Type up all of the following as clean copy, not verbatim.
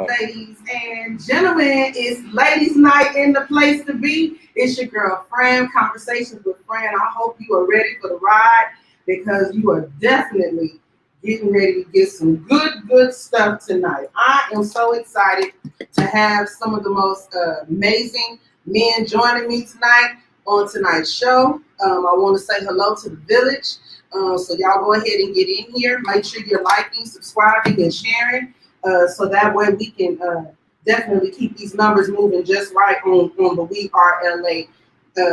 Ladies and gentlemen, it's ladies' night in the place to be. It's your girl, Fran, Conversations with Fran. I hope you are ready for the ride because you are definitely getting ready to get some good stuff tonight. I am so excited to have some of the most amazing men joining me tonight on tonight's show. I want to say hello to the village. So y'all go ahead and get in here. Make sure you're liking, subscribing, and sharing. So that way we can definitely keep these numbers moving just right on the We Are LA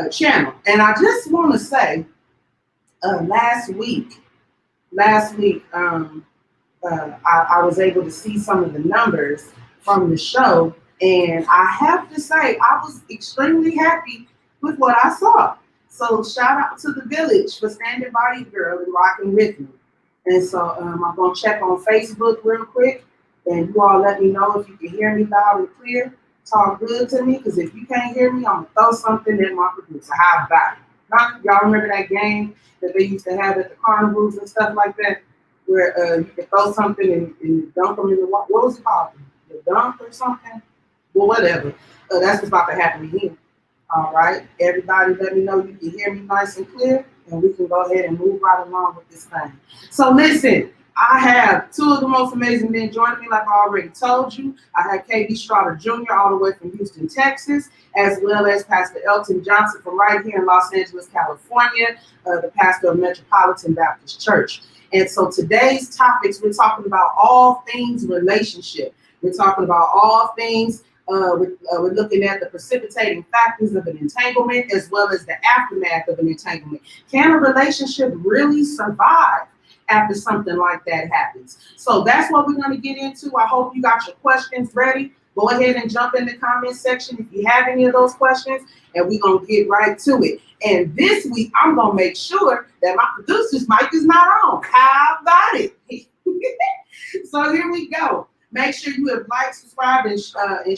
channel. And I just want to say, last week, I was able to see some of the numbers from the show, and I have to say I was extremely happy with what I saw. So shout out to the village for standing by you, girl, and rocking with me. And so I'm gonna check on Facebook real quick. And you all let me know if you can hear me loud and clear. Talk good to me, because if you can't hear me, I'm going to throw something at my producer. How about it? Y'all remember that game that they used to have at the carnivals and stuff like that, where you could throw something and dunk them in the water? What was it called? The dunk or something? Well, whatever. That's what's about to happen here. All right. Everybody let me know you can hear me nice and clear, and we can go ahead and move right along with this thing. So listen. I have two of the most amazing men joining me, like I already told you. I have KB Strawder Jr. all the way from Houston, Texas, as well as Pastor Elton Johnson from right here in Los Angeles, California, the pastor of Metropolitan Baptist Church. And so today's topics, we're talking about all things relationship. We're talking about all things, we're looking at the precipitating factors of an entanglement as well as the aftermath of an entanglement. Can a relationship really survive after something like that happens? So that's what we're going to get into. I hope you got your questions ready. Go ahead and jump in the comment section if you have any of those questions, and we're going to get right to it. And this week, I'm going to make sure that my producer's mic is not on. How about it? So here we go. Make sure you have liked, subscribed, and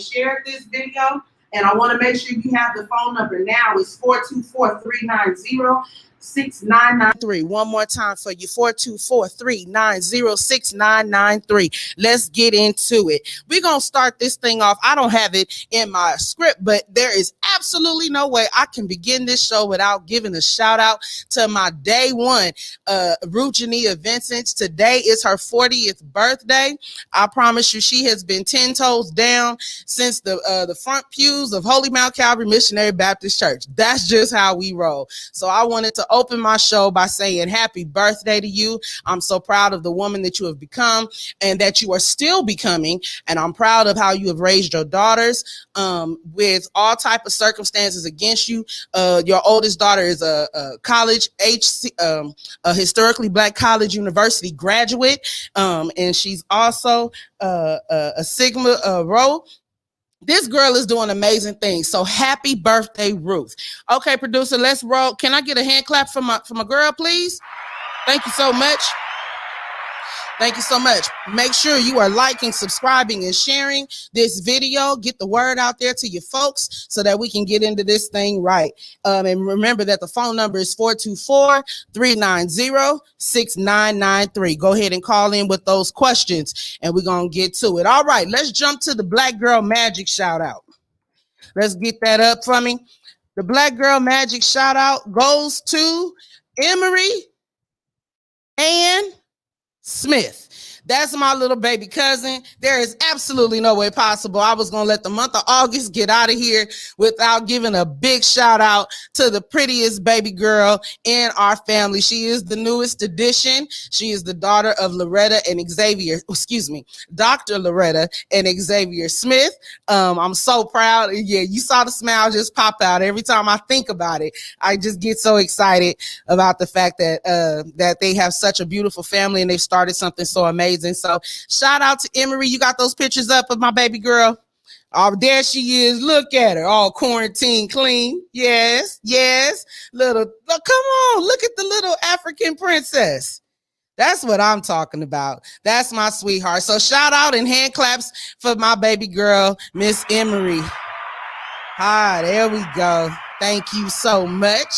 shared this video. And I want to make sure you have the phone number now. It's 424-390-6993. One more time for you, 424-390-6993. Let's get into it. We're going to start this thing off. I don't have it in my script, but there is absolutely no way I can begin this show without giving a shout out to my day one, Rujania Vincent. Today is her 40th birthday. I promise you, she has been 10 toes down since the front pews of Holy Mount Calvary Missionary Baptist Church. That's just how we roll. So I wanted to open my show by saying happy birthday to you. I'm so proud of the woman that you have become and that you are still becoming. And I'm proud of how you have raised your daughters with all type of circumstances against you. Your oldest daughter is a college a historically Black college university graduate. And she's also a Sigma Rho. This girl is doing amazing things. So happy birthday, Ruth. Okay, producer, let's roll. Can I get a hand clap from my girl, please? Thank you so much. Thank you so much. Make sure you are liking, subscribing, and sharing this video. Get the word out there to your folks so that we can get into this thing right. And remember that the phone number is 424-390-6993. Go ahead and call in with those questions, and we're going to get to it. All right, let's jump to the Black Girl Magic shout out. Let's get that up for me. The Black Girl Magic shout out goes to Emery and Smith. That's my little baby cousin. There is absolutely no way possible I was going to let the month of August get out of here without giving a big shout out to the prettiest baby girl in our family. She is the newest addition. She is the daughter of Loretta and Dr. Loretta and Xavier Smith. I'm so proud. Yeah, you saw the smile just pop out every time I think about it. I just get so excited about the fact that that they have such a beautiful family and they've started something so amazing. So shout out to Emery. You got those pictures up of my baby girl? Oh, there she is. Look at her, all quarantine clean. Yes. Look, come on. Look at the little African princess. That's what I'm talking about. That's my sweetheart. So shout out and hand claps for my baby girl, Miss Emery. Hi, there we go. Thank you so much.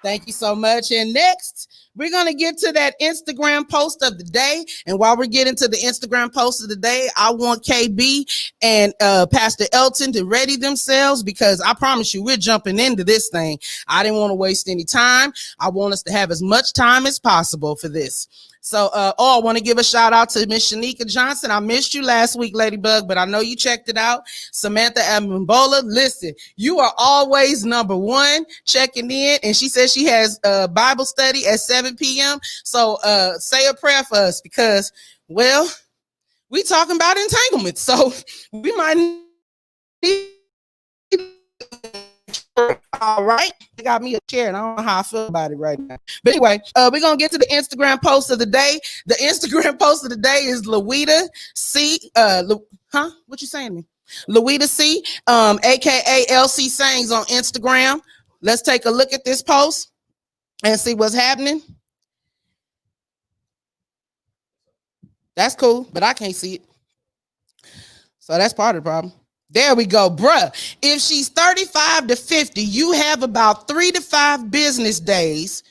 Thank you so much. And next, we're going to get to that Instagram post of the day. And while we're getting to the Instagram post of the day, I want KB and Pastor Elton to ready themselves, because I promise you, we're jumping into this thing. I didn't want to waste any time. I want us to have as much time as possible for this. So, I want to give a shout out to Miss Shanika Johnson. I missed you last week, Ladybug, but I know you checked it out. Samantha Ambola, listen, you are always number one checking in. And she says she has a Bible study at 7 p.m. So, say a prayer for us, because, well, we talking about entanglement. So we might need. All right, they got me a chair, and I don't know how I feel about it right now. But anyway, we're gonna get to the Instagram post of the day. The Instagram post of the day is Louita C. What you saying to me? Louita C. AKA LC Sayings on Instagram. Let's take a look at this post and see what's happening. That's cool, but I can't see it. So that's part of the problem. There we go, bruh. If she's 35 to 50, you have about 3 to 5 business days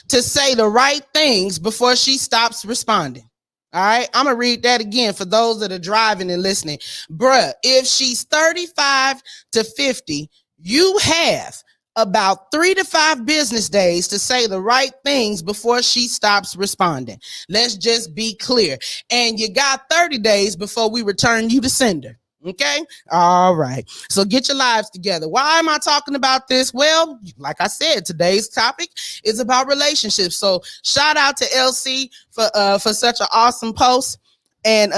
to say the right things before she stops responding. All right, I'm gonna read that again for those that are driving and listening. Bruh, if she's 35 to 50, you have about 3 to 5 business days to say the right things before she stops responding. Let's just be clear. And you got 30 days before we return you to sender. Okay. All right. So get your lives together. Why am I talking about this? Well, like I said, today's topic is about relationships. So shout out to LC for such an awesome post. And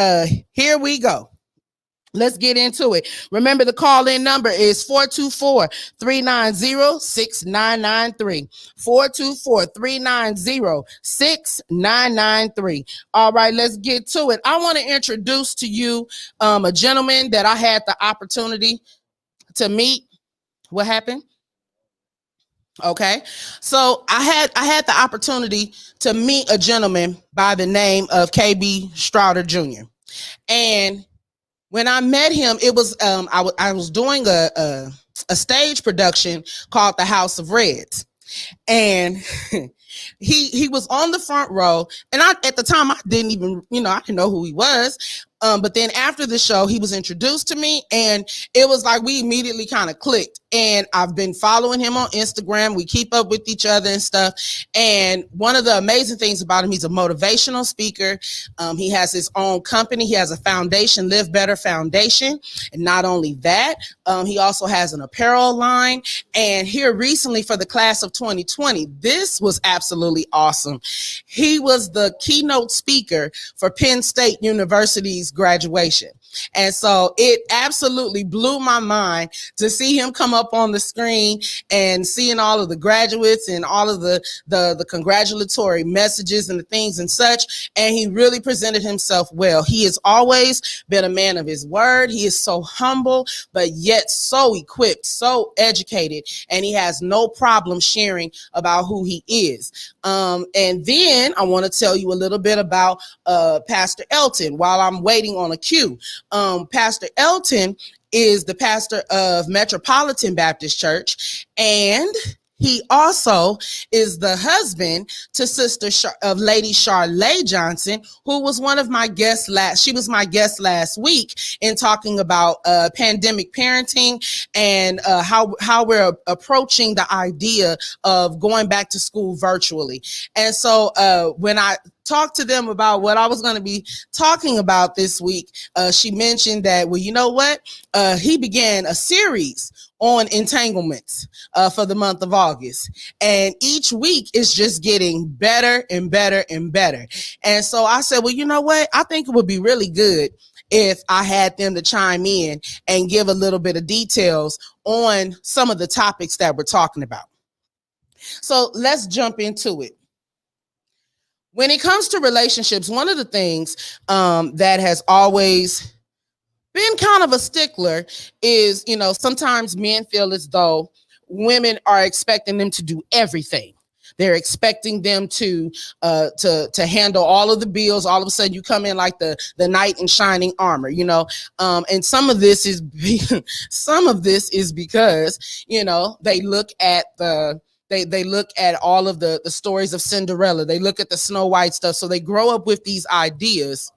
here we go. Let's get into it. Remember, the call-in number is 424-390-6993. 424-390-6993. All right, let's get to it. I want to introduce to you a gentleman that I had the opportunity to meet. What happened? Okay, so I had the opportunity to meet a gentleman by the name of KB Strawder Jr. And when I met him, it was I was doing a stage production called The House of Reds, and he was on the front row, and at the time I didn't even I didn't know who he was. But then after the show, he was introduced to me, and it was like we immediately kind of clicked. And I've been following him on Instagram. We keep up with each other and stuff. And one of the amazing things about him, he's a motivational speaker. He has his own company. He has a foundation, Live Better Foundation. And not only that, he also has an apparel line. And here recently for the class of 2020, this was absolutely awesome. He was the keynote speaker for Penn State University's graduation. And so it absolutely blew my mind to see him come up on the screen and seeing all of the graduates and all of the congratulatory messages and the things and such. And he really presented himself well. He has always been a man of his word. He is so humble, but yet so equipped, so educated, and he has no problem sharing about who he is. And then I want to tell you a little bit about Pastor Elton while I'm waiting on a cue. Pastor Elton is the pastor of Metropolitan Baptist Church, and he also is the husband to of Lady Charlotte Johnson, who was one of my guests she was my guest last week in talking about pandemic parenting and how we're approaching the idea of going back to school virtually. And so when I talked to them about what I was going to be talking about this week, she mentioned that, well, you know what? He began a series on entanglements for the month of August. And each week is just getting better and better and better. And so I said, well, you know what? I think it would be really good if I had them to chime in and give a little bit of details on some of the topics that we're talking about. So let's jump into it. When it comes to relationships, one of the things that has always been kind of a stickler is, sometimes men feel as though women are expecting them to do everything. They're expecting them to handle all of the bills. All of a sudden, you come in like the knight in shining armor, And some of this is because they look at the They look at all of the stories of Cinderella. They look at the Snow White stuff. So they grow up with these ideas.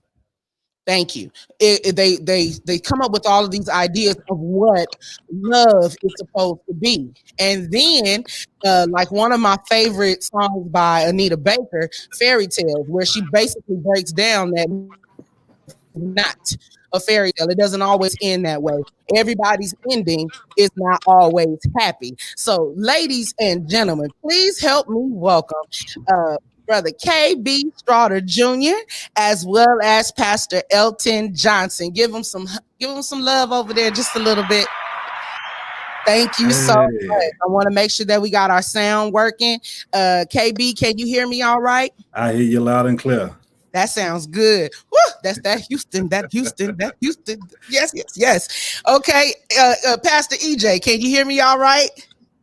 Thank you. They come up with all of these ideas of what love is supposed to be. And then, like one of my favorite songs by Anita Baker, Fairy Tales, where she basically breaks down that not a fairy tale. It doesn't always end that way. Everybody's ending is not always happy. So, ladies and gentlemen, please help me welcome Brother KB Strawder Jr. as well as Pastor Elton Johnson. Give him some love over there just a little bit. Thank you so much. I want to make sure that we got our sound working. KB, can you hear me all right? I hear you loud and clear. That sounds good. Woo, that's that Houston. Yes. Okay, Pastor EJ, can you hear me all right?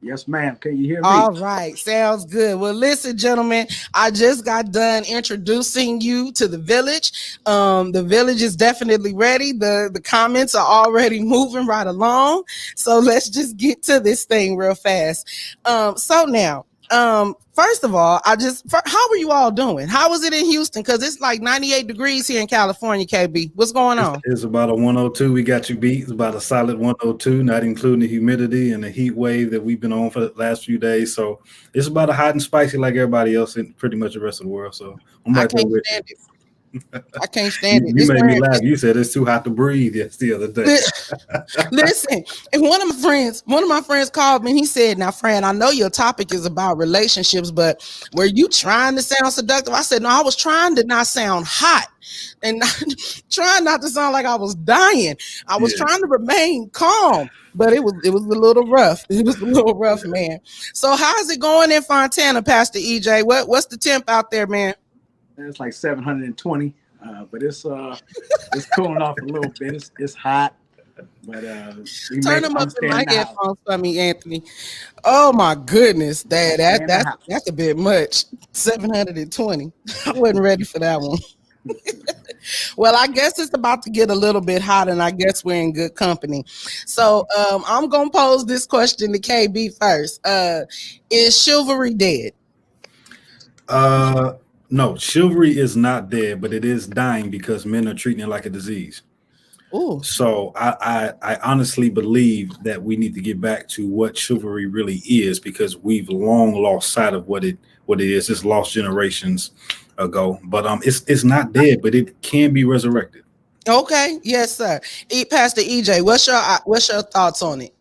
Yes, ma'am. Can you hear me? All right, sounds good. Well, listen, gentlemen, I just got done introducing you to the village. The village is definitely ready. The comments are already moving right along. So let's just get to this thing real fast. So now, first of all, how are you all doing? How was it in Houston? Because it's like 98 degrees here in California, KB. What's going on? It's about a 102. We got you beat. It's about a solid 102, not including the humidity and the heat wave that we've been on for the last few days. So it's about a hot and spicy like everybody else in pretty much the rest of the world. So I'm right there with you. I can't stand it. You made me laugh. You said it's too hot to breathe the other day. Listen, and one of my friends called me and he said, "Now, Fran, I know your topic is about relationships, but were you trying to sound seductive?" I said, "No, I was trying to not sound hot and trying not to sound like I was dying. I was trying to remain calm, but it was a little rough. It was a little rough, man. So how's it going in Fontana, Pastor EJ? What's the temp out there, man?" It's like 720, but it's cooling off a little bit. It's hot, but turn them up in my headphones for me, Anthony. Oh my goodness, that's a bit much. 720. I wasn't ready for that one. Well, I guess it's about to get a little bit hot, and I guess we're in good company. So I'm gonna pose this question to KB first. Is chivalry dead? No, chivalry is not dead, but it is dying because men are treating it like a disease. Ooh. So I honestly believe that we need to get back to what chivalry really is, because we've long lost sight of what it is. It's lost generations ago, but it's not dead, but it can be resurrected. Okay, yes, sir. Pastor EJ, what's your thoughts on it?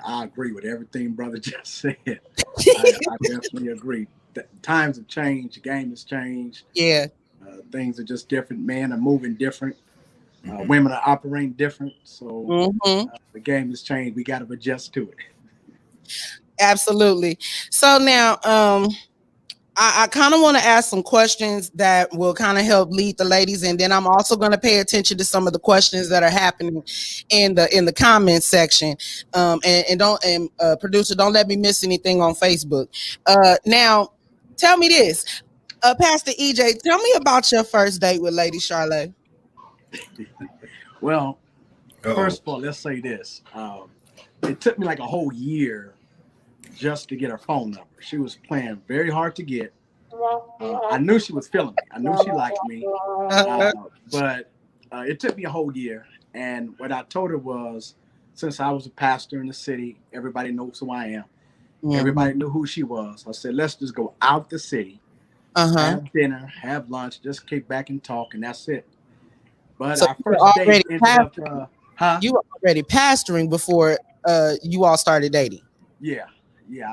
I agree with everything brother just said. I definitely agree. The times have changed. The game has changed. Yeah. Things are just different. Men are moving different. Women are operating different. So the game has changed. We got to adjust to it. Absolutely. So now, I kind of want to ask some questions that will kind of help lead the ladies, and then I'm also going to pay attention to some of the questions that are happening in the comment section. And producer, don't let me miss anything on Facebook. Now, tell me this, Pastor EJ, tell me about your first date with Lady Charlotte. Well, first of all, let's say this. It took me like a whole year just to get her phone number. She was playing very hard to get. I knew she was feeling me. I knew she liked me. But it took me a whole year. And what I told her was, since I was a pastor in the city, everybody knows who I am. Everybody knew who she was. I said, let's just go out the city, have dinner, have lunch, just kick back and talk, and that's it. But so our first date ended up, you were already pastoring before you all started dating. Yeah,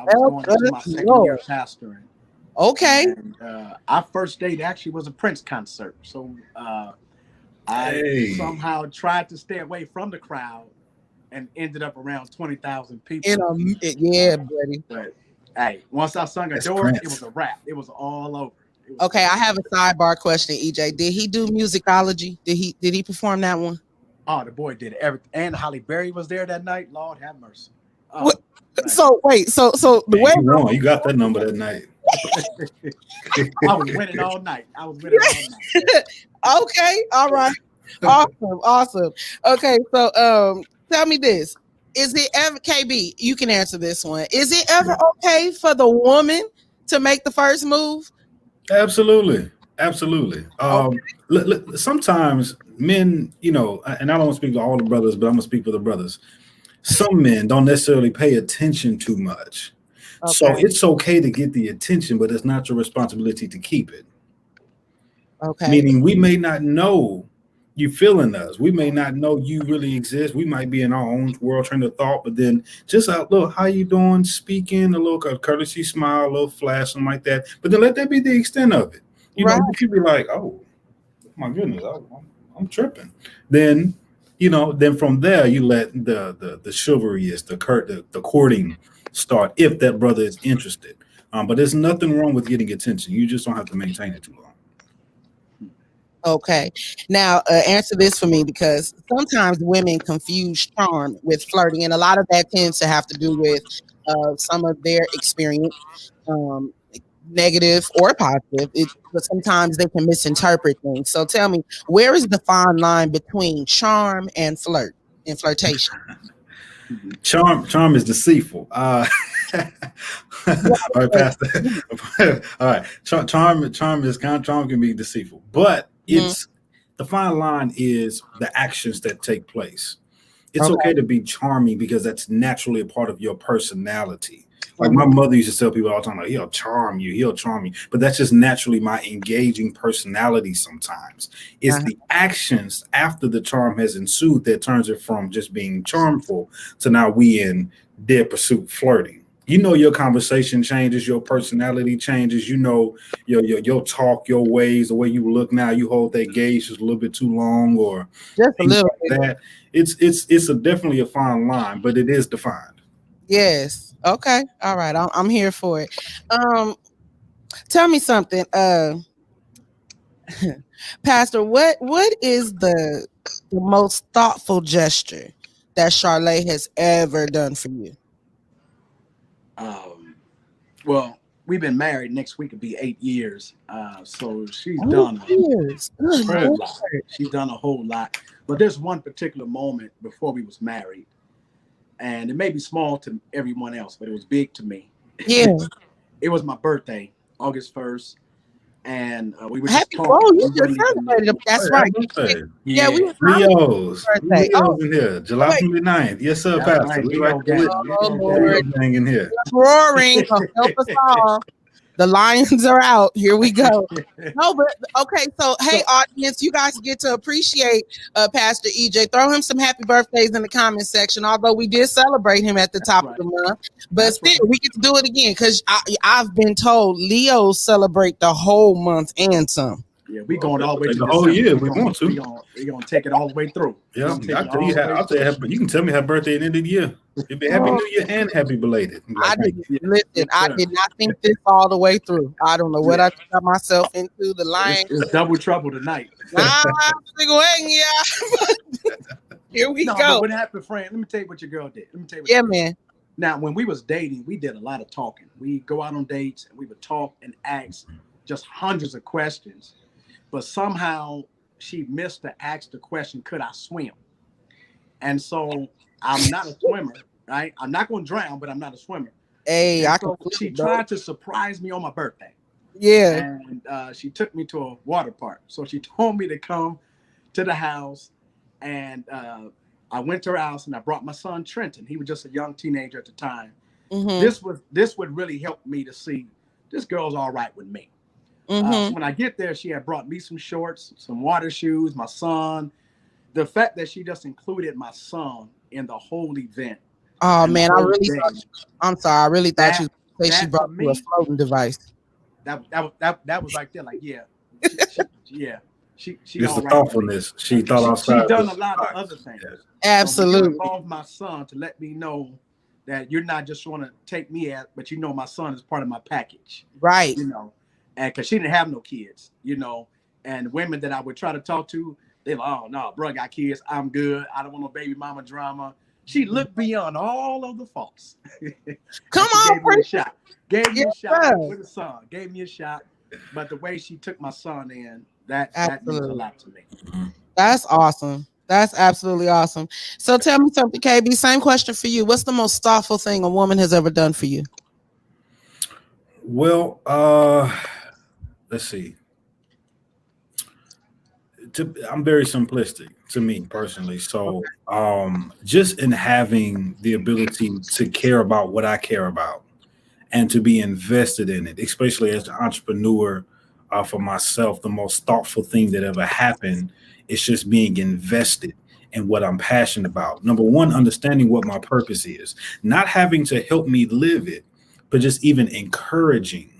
I was going into my second year pastoring. Okay. And, our first date actually was a Prince concert. So I somehow tried to stay away from the crowd and ended up around 20,000 people. Yeah, buddy. But hey, once I sung Adore, it was a wrap. It was all over. Okay, I have a sidebar question, EJ. Did he do musicology? Did he perform that one? Oh, the boy did everything. And Holly Berry was there that night. Lord have mercy. Oh, so wait, so the way you got that number that night. I was winning all night. Okay, all right. Awesome. Okay, so tell me this. is it ever, KB, you can answer this one. Is it ever okay for the woman to make the first move? Absolutely. Sometimes men, and I don't want to speak to all the brothers, but I'm gonna speak for the brothers. Some men don't necessarily pay attention too much. So it's okay to get the attention, but it's not your responsibility to keep it. Okay. Meaning we may not know you feeling us. We may not know you really exist. We might be in our own world train of thought, but then just a little, how you doing? Speaking, a little courtesy smile, a little flash, something like that. But then let that be the extent of it. You know, you could be like, oh my goodness, I'm tripping. Then, then from there you let the chivalry is the courting start if that brother is interested. But there's nothing wrong with getting attention. You just don't have to maintain it too long. Okay. Now, answer this for me, because sometimes women confuse charm with flirting, and a lot of that tends to have to do with some of their experience, negative or positive. But sometimes they can misinterpret things. So tell me, where is the fine line between charm and flirtation? Charm is deceitful. All right, Pastor. All right, charm can be deceitful, but it's the fine line is the actions that take place. It's okay to be charming because that's naturally a part of your personality. Like my mother used to tell people all the time, like, he'll charm you. But that's just naturally my engaging personality sometimes. It's the actions after the charm has ensued that turns it from just being charmful to now we in dead pursuit flirting. Your conversation changes, your personality changes, your talk, your ways, the way you look now, you hold that gaze just a little bit too long or just a little bit. That. It's definitely a fine line, but it is defined. Yes. Okay. All right. I'm here for it. Tell me something, Pastor. What is the most thoughtful gesture that Charlotte has ever done for you? Well, we've been married. Next week will be 8 years. So she's done a whole lot. She's done a whole lot. But there's one particular moment before we was married, and it may be small to everyone else, but it was big to me. Yeah. It was my birthday, August 1st. And we were happy just talking. You just celebrated them. That's right. Yeah, we were Leo's in here. July 29th. Yes, sir, Pastor. Right, Lord. In here. Roaring. Help us all. The lions are out. Here we go. No, but okay. So, hey, audience, you guys get to appreciate Pastor EJ. Throw him some happy birthdays in the comment section. Although we did celebrate him at the top of the month, but still, we get to do it again because I've been told Leos celebrate the whole month and some. Yeah, we going all the way to the whole year. We want to. We're gonna take it all the way through. Yeah, I'll tell you. You can tell me her birthday at the end of the year. It'd be happy New Year and happy belated. I did not think this all the way through. I don't know what I got myself into. The lion. It's double trouble tonight. Here we go. But what happened, friend? Let me tell you what your girl did. Man. Now, when we was dating, we did a lot of talking. We go out on dates and we would talk and ask just hundreds of questions. But somehow she missed to ask the question, could I swim? And so I'm not a swimmer, right? I'm not going to drown, but I'm not a swimmer. Hey, she tried to surprise me on my birthday. Yeah. And she took me to a water park. So she told me to come to the house. And I went to her house and I brought my son, Trenton. He was just a young teenager at the time. Mm-hmm. This would really help me to see this girl's all right with me. Mm-hmm. So when I get there, she had brought me some shorts, some water shoes, my son. The fact that she just included my son in the whole event. Oh man, I'm sorry. I really thought you say she brought me a floating device. That was like that. Like, yeah. She it's the thoughtfulness. She thought outside. She done a lot of other things. Absolutely. So involved my son to let me know that you're not just want to take me out, but my son is part of my package. Right. And because she didn't have no kids, and women that I would try to talk to, they're like, oh, no, bro, I got kids. I'm good. I don't want no baby mama drama. She looked beyond all of the faults. Come on, Gave me a shot with a son. Gave me a shot. But the way she took my son in, that means a lot to me. That's awesome. That's absolutely awesome. So tell me something, KB. Same question for you. What's the most thoughtful thing a woman has ever done for you? Well, let's see. I'm very simplistic to me personally. So just in having the ability to care about what I care about and to be invested in it, especially as an entrepreneur for myself, the most thoughtful thing that ever happened is just being invested in what I'm passionate about. Number one, understanding what my purpose is, not having to help me live it, but just even encouraging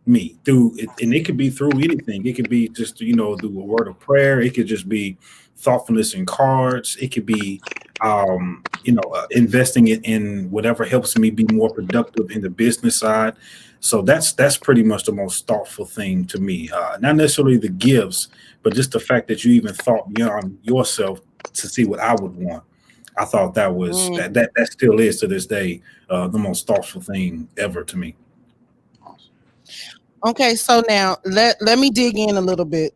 me through it. And it could be through anything. It could be just, through a word of prayer. It could just be thoughtfulness in cards. It could be, investing it in whatever helps me be more productive in the business side. So that's pretty much the most thoughtful thing to me. Not necessarily the gifts, but just the fact that you even thought beyond yourself to see what I would want. I thought that was that still is to this day the most thoughtful thing ever to me. Okay, so now let me dig in a little bit.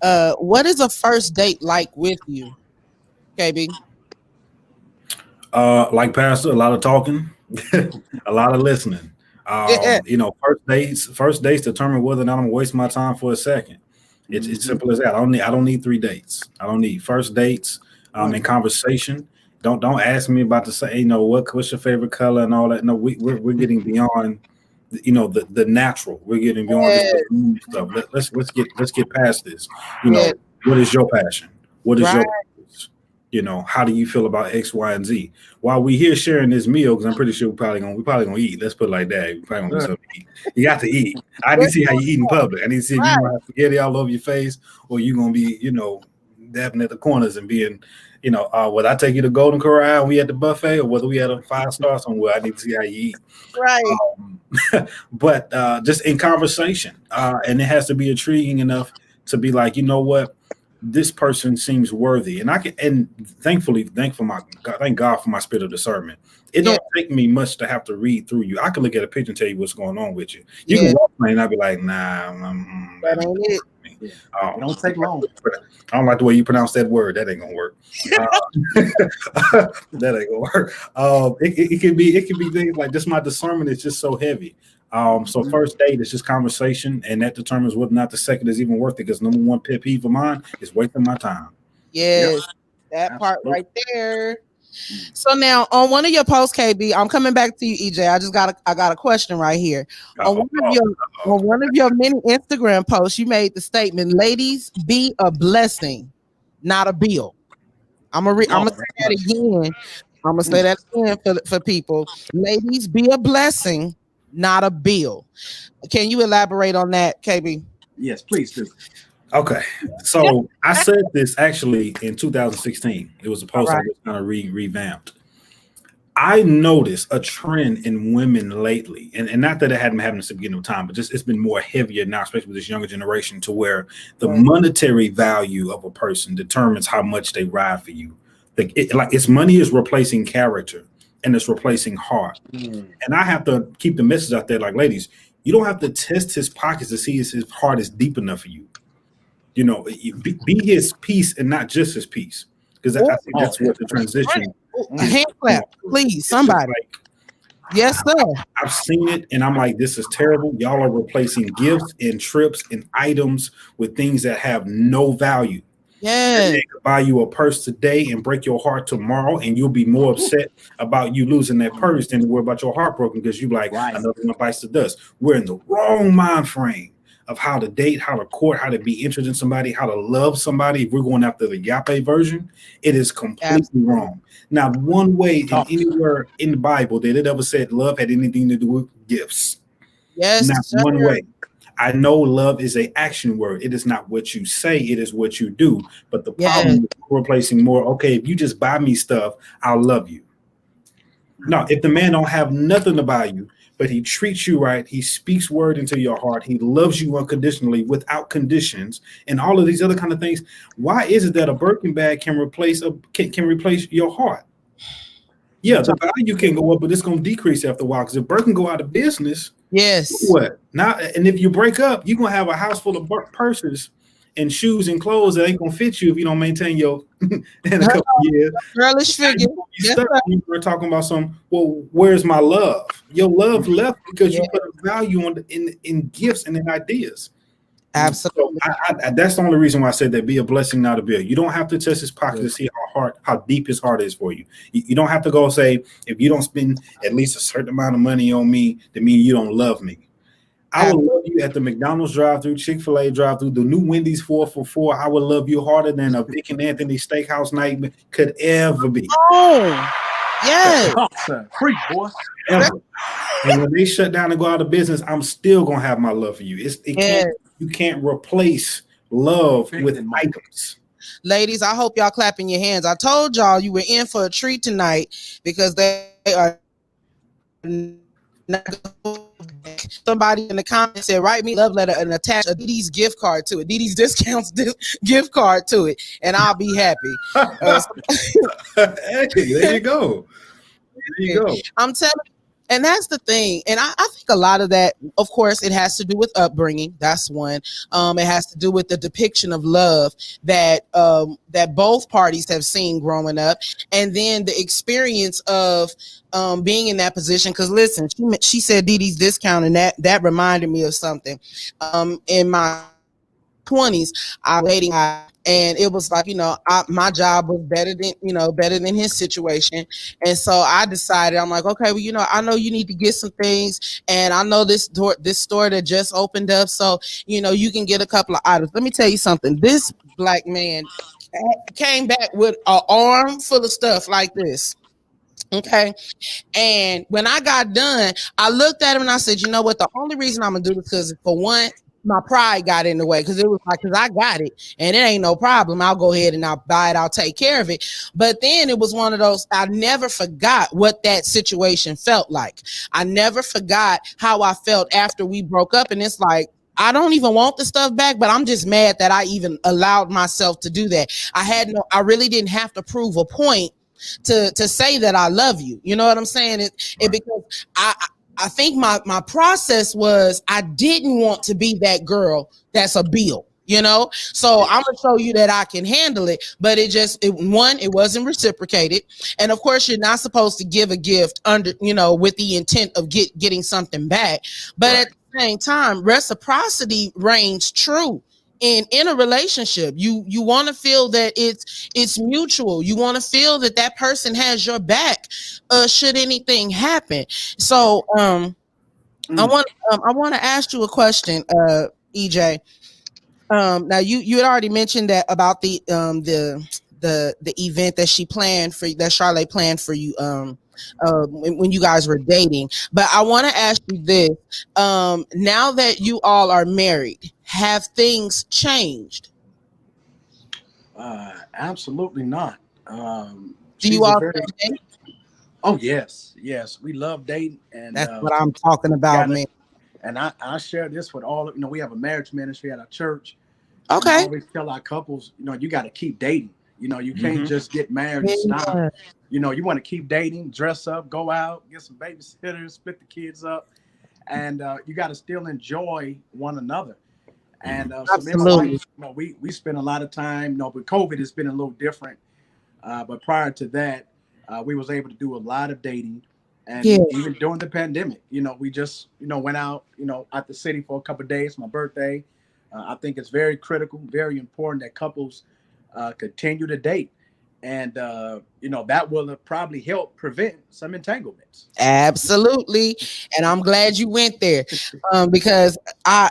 What is a first date like with you, KB? Like Pastor, a lot of talking, a lot of listening. First dates determine whether or not I'm gonna waste my time for a second. It's simple as that. I don't need 3 dates. I don't need first dates in conversation. Don't ask me about to say, what's your favorite color and all that. No, we're getting beyond the natural. We're getting beyond the stuff. Let's get past this. What is your passion? What is your purpose? How do you feel about X, Y, and Z? While we here sharing this meal, because I'm pretty sure we're probably gonna eat. Let's put it like that. We probably gonna get something to eat. You got to eat. I need to see how you eat in public. I need to see if you're gonna have spaghetti all over your face, or you're gonna be, dabbing at the corners and being, whether I take you to Golden Corral and we at the buffet, or whether we at a 5-star somewhere. I need to see how you eat. Right. But just in conversation, and it has to be intriguing enough to be like, you know what, this person seems worthy, and thank God for my spirit of discernment. It don't take me much to have to read through you. I can look at a picture and tell you what's going on with you. You can walk me and I'll be like, nah, that ain't it. It don't take long. I don't like the way you pronounce that word. That ain't gonna work. That ain't gonna work. It can be things like this. My discernment is just so heavy. So first date is just conversation, and that determines whether or not the second is even worth it. Because number one pet peeve of mine is wasting my time. Yes, that part right there. So now on one of your posts, KB, I'm coming back to you, EJ. I got a question right here. On one of your many Instagram posts, you made the statement, "Ladies, be a blessing, not a bill." I'm gonna say that again. I'm gonna say that again for people. Ladies, be a blessing, not a bill. Can you elaborate on that, KB? Yes, please do. Okay, so I said this actually in 2016. It was a post I just kind of revamped. I noticed a trend in women lately, and not that it hadn't happened since the beginning of time, but just it's been more heavier now, especially with this younger generation, to where the monetary value of a person determines how much they ride for you. It's money is replacing character, and it's replacing heart. And I have to keep the message out there, like, ladies, you don't have to test his pockets to see if his heart is deep enough for you. Be his peace and not just his peace, because I think that's what the transition. Hand clap, please, somebody. Yes, sir. I've seen it, and I'm like, this is terrible. Y'all are replacing gifts and trips and items with things that have no value. Yeah, they could buy you a purse today and break your heart tomorrow, and you'll be more upset about you losing that purse than to worry about your heart broken because you're like, another one bites the dust. We're in the wrong mind frame of how to date, how to court, how to be interested in somebody, how to love somebody. If we're going after the Yape version, it is completely wrong. Now, one way anywhere in the Bible that it ever said love had anything to do with gifts. Yes, not one way. I know love is an action word. It is not what you say, it is what you do. But the problem is replacing more, okay, if you just buy me stuff, I'll love you. No, if the man don't have nothing to buy you, but he treats you right, he speaks word into your heart, he loves you unconditionally without conditions, and all of these other kind of things, why is it that a Birkin bag can replace your heart? Yeah, the value can go up, but it's going to decrease after a while, because if Birkin go out of business, what? Now, and if you break up, you're going to have a house full of purses and shoes and clothes that ain't gonna fit you if you don't maintain your in a couple of years. Girlish figure. You stuck when we're talking about some. Well, where's my love? Your love left because you put a value on in gifts and in ideas. Absolutely. So that's the only reason why I said that. Be a blessing, not a bill. You don't have to test his pocket to see how deep his heart is for you. You don't have to go say, if you don't spend at least a certain amount of money on me, that means you don't love me. I would love you at the McDonald's drive-thru, Chick-fil-A drive-thru, the new Wendy's 4 for $4. I would love you harder than a Vic and Anthony Steakhouse night could ever be. Oh, yes. Freak, boy. Ever. And when they shut down and go out of business, I'm still gonna have my love for you. You can't replace love with items. Ladies, I hope y'all clapping your hands. I told y'all you were in for a treat tonight because they are not. Somebody in the comments said, write me a love letter and attach a DD's gift card to it. DD's discounts gift card to it, and I'll be happy. Hey, there you go. There you go. I'm telling you. And that's the thing. And I think a lot of that, of course, it has to do with upbringing. That's one. It has to do with the depiction of love that that both parties have seen growing up. And then the experience of being in that position. Because listen, she said DD's discount, and that reminded me of something. In my 20s, I was dating, and it was like, my job was better than his situation. And so I decided, I'm like, okay, well, I know you need to get some things, and I know this store that just opened up, so you can get a couple of items. Let me tell you something. This black man came back with an arm full of stuff like this. Okay. And when I got done, I looked at him and I said, you know what? The only reason I'm gonna do this because, for one, my pride got in the way, because it was like, because I got it and it ain't no problem. I'll go ahead and I'll buy it. I'll take care of it. But then it was one of those, I never forgot what that situation felt like. I never forgot how I felt after we broke up. And it's like, I don't even want the stuff back, but I'm just mad that I even allowed myself to do that. I really didn't have to prove a point to say that I love you. You know what I'm saying? It because I think my process was, I didn't want to be that girl that's a bill, so I'm gonna show you that I can handle it. But it wasn't reciprocated. And of course, you're not supposed to give a gift with the intent of getting something back. But at the same time, reciprocity reigns true. In a relationship, you want to feel that it's mutual. You want to feel that person has your back should anything happen. So I want to ask you a question, EJ. Now you had already mentioned that about the event that Charlotte planned for you when you guys were dating. But I want to ask you this: now that you all are married, have things changed? Absolutely not. Do you all date? Oh yes, we love dating, and that's what I'm talking about, man. And I share this with all of we have a marriage ministry at our church. Okay. I always tell our couples, you got to keep dating. You can't just get married and stop. You want to keep dating, dress up, go out, get some babysitters, split the kids up, and you got to still enjoy one another. And so me and my wife, we spend a lot of time. But COVID has been a little different. But prior to that, we was able to do a lot of dating, and even during the pandemic, we just went out, out the city for a couple of days. My birthday. I think it's very critical, very important that couples continue to date. And, that will probably help prevent some entanglements. Absolutely. And I'm glad you went there because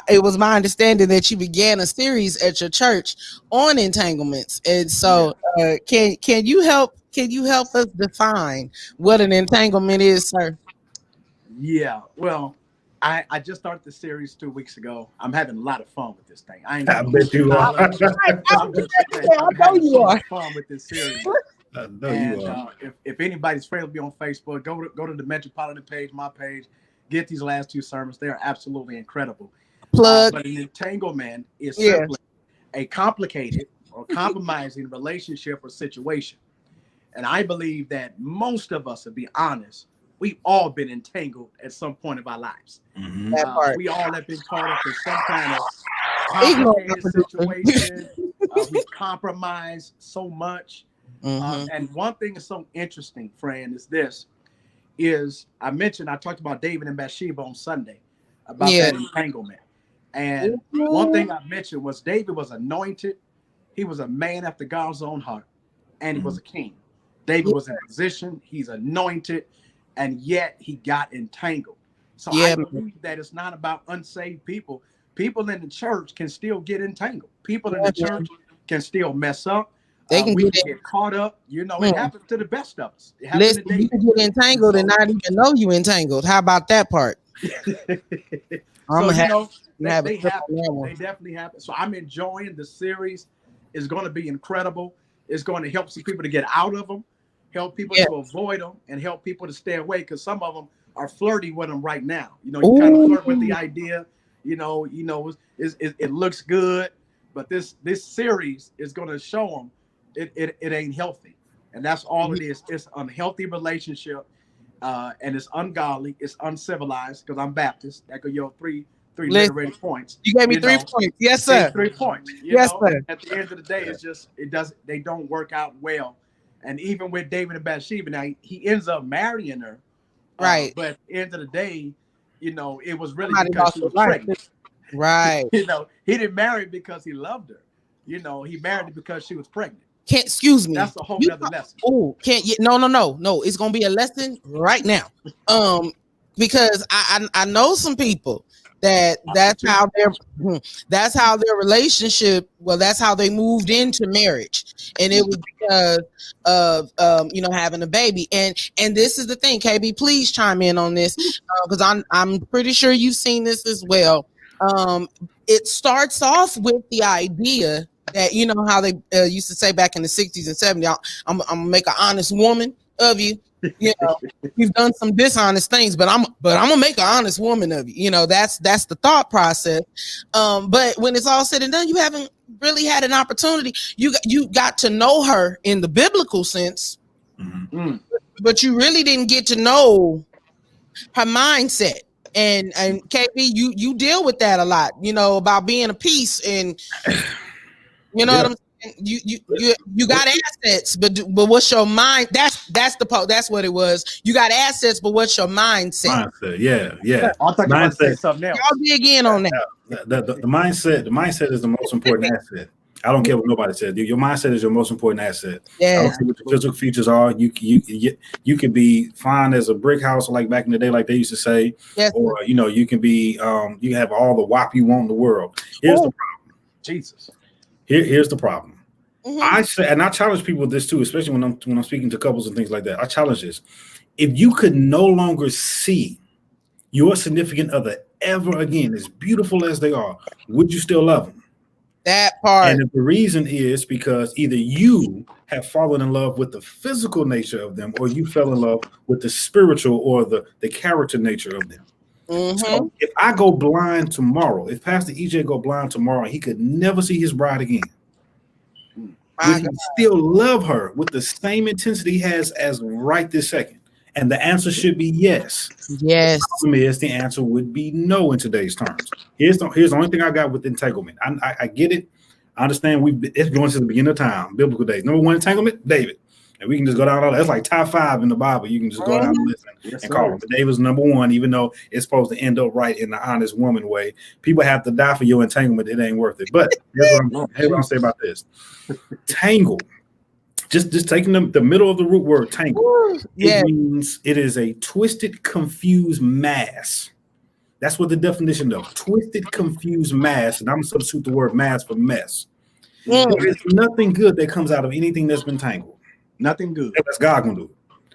it was my understanding that you began a series at your church on entanglements. And so can you help us define what an entanglement is, sir? Yeah, well, I just started the series 2 weeks ago. I'm having a lot of fun with this thing. I bet you are. I'm having so much fun with this series. I know you are. If anybody's afraid to be on Facebook, go to the Metropolitan page, my page. Get these last 2 sermons. They are absolutely incredible. But an entanglement is simply a complicated or compromising relationship or situation. And I believe that most of us, to be honest, we've all been entangled at some point of our lives. That part. We all have been caught up in some kind of complicated situation. We compromise so much. And one thing that's so interesting, friend, is I talked about David and Bathsheba on Sunday about that entanglement. And one thing I mentioned was David was anointed. He was a man after God's own heart, and he was a king. David was in position. He's anointed, and yet he got entangled. So I believe that it's not about unsaved people. People in the church can still get entangled. People in the church can still mess up. We can get caught up. You know, it happens to the best of us. Listen, you can get entangled and not even know you entangled. How about that part? So, you know, they happen. They definitely happen. So I'm enjoying the series. It's going to be incredible. It's going to help some people to get out of them, help people to avoid them, and help people to stay away, because some of them are flirting with them right now. You know, you kind of flirt with the idea. You know, it looks good, but this series is going to show them it ain't healthy, and that's all it is. It's unhealthy relationship, and it's ungodly. It's uncivilized, because I'm Baptist. That could your three literary points. You gave me 3 points. Yes, sir. 3 points. Yes, sir. At the end of the day, it's just they don't work out well. And even with David and Bathsheba, now he ends up marrying her, right? But at the end of the day, you know, it was really because she was pregnant. Right. You know, he didn't marry because he loved her. You know, he married her because she was pregnant. Can't, excuse me. That's a whole other lesson. Oh, no. It's gonna be a lesson right now. Because I know some people that's how their relationship. Well, that's how they moved into marriage, and it was because of having a baby. And this is the thing, KB, please chime in on this, because I'm pretty sure you've seen this as well. It starts off with the idea that, you know how they used to say back in the 60s and 70s, I'm gonna make an honest woman of you. You know, you've done some dishonest things, but I'm gonna make an honest woman of you. You know, that's the thought process. But when it's all said and done, you haven't really had an opportunity. You got to know her in the biblical sense, but you really didn't get to know her mindset. And KB, you deal with that a lot, you know, about being a piece, and you know what I'm saying. You got assets, but what's your mind? That's what it was. You got assets, but what's your mindset? Yeah. I thought you were saying something else. Y'all dig in on that. The mindset is the most important asset. I don't care what nobody said. Your mindset is your most important asset. Yeah. I don't care what the physical features are. You could be fine as a brick house, like back in the day, like they used to say. Yes. Or you can be you can have all the WAP you want in the world. Here's the problem. Jesus. Here's the problem. I say, and I challenge people with this too, especially when I'm speaking to couples and things like that. I challenge this: if you could no longer see your significant other ever again, as beautiful as they are, would you still love them? That part. And if the reason is because either you have fallen in love with the physical nature of them, or you fell in love with the spiritual or the character nature of them. So if I go blind tomorrow, if Pastor EJ go blind tomorrow, he could never see his bride again. Would he still love her with the same intensity he has as right this second? And the answer should be yes. Yes. The problem is the answer would be no in today's terms. Here's the only thing I got with entanglement. I get it. I understand it's going since the beginning of time, biblical days. Number one entanglement, David. And we can just go down all that. That's like top 5 in the Bible. You can just go down the list and call him. But David's number 1, even though it's supposed to end up right in the honest woman way. People have to die for your entanglement. It ain't worth it. But here's what I'm going to say about this. Tangle. Just taking the middle of the root word, tangle. It means it is a twisted, confused mass. That's what the definition of twisted, confused mass. And I'm going to substitute the word mass for mess. There is nothing good that comes out of anything that's been tangled. Nothing good. That's God gonna do it.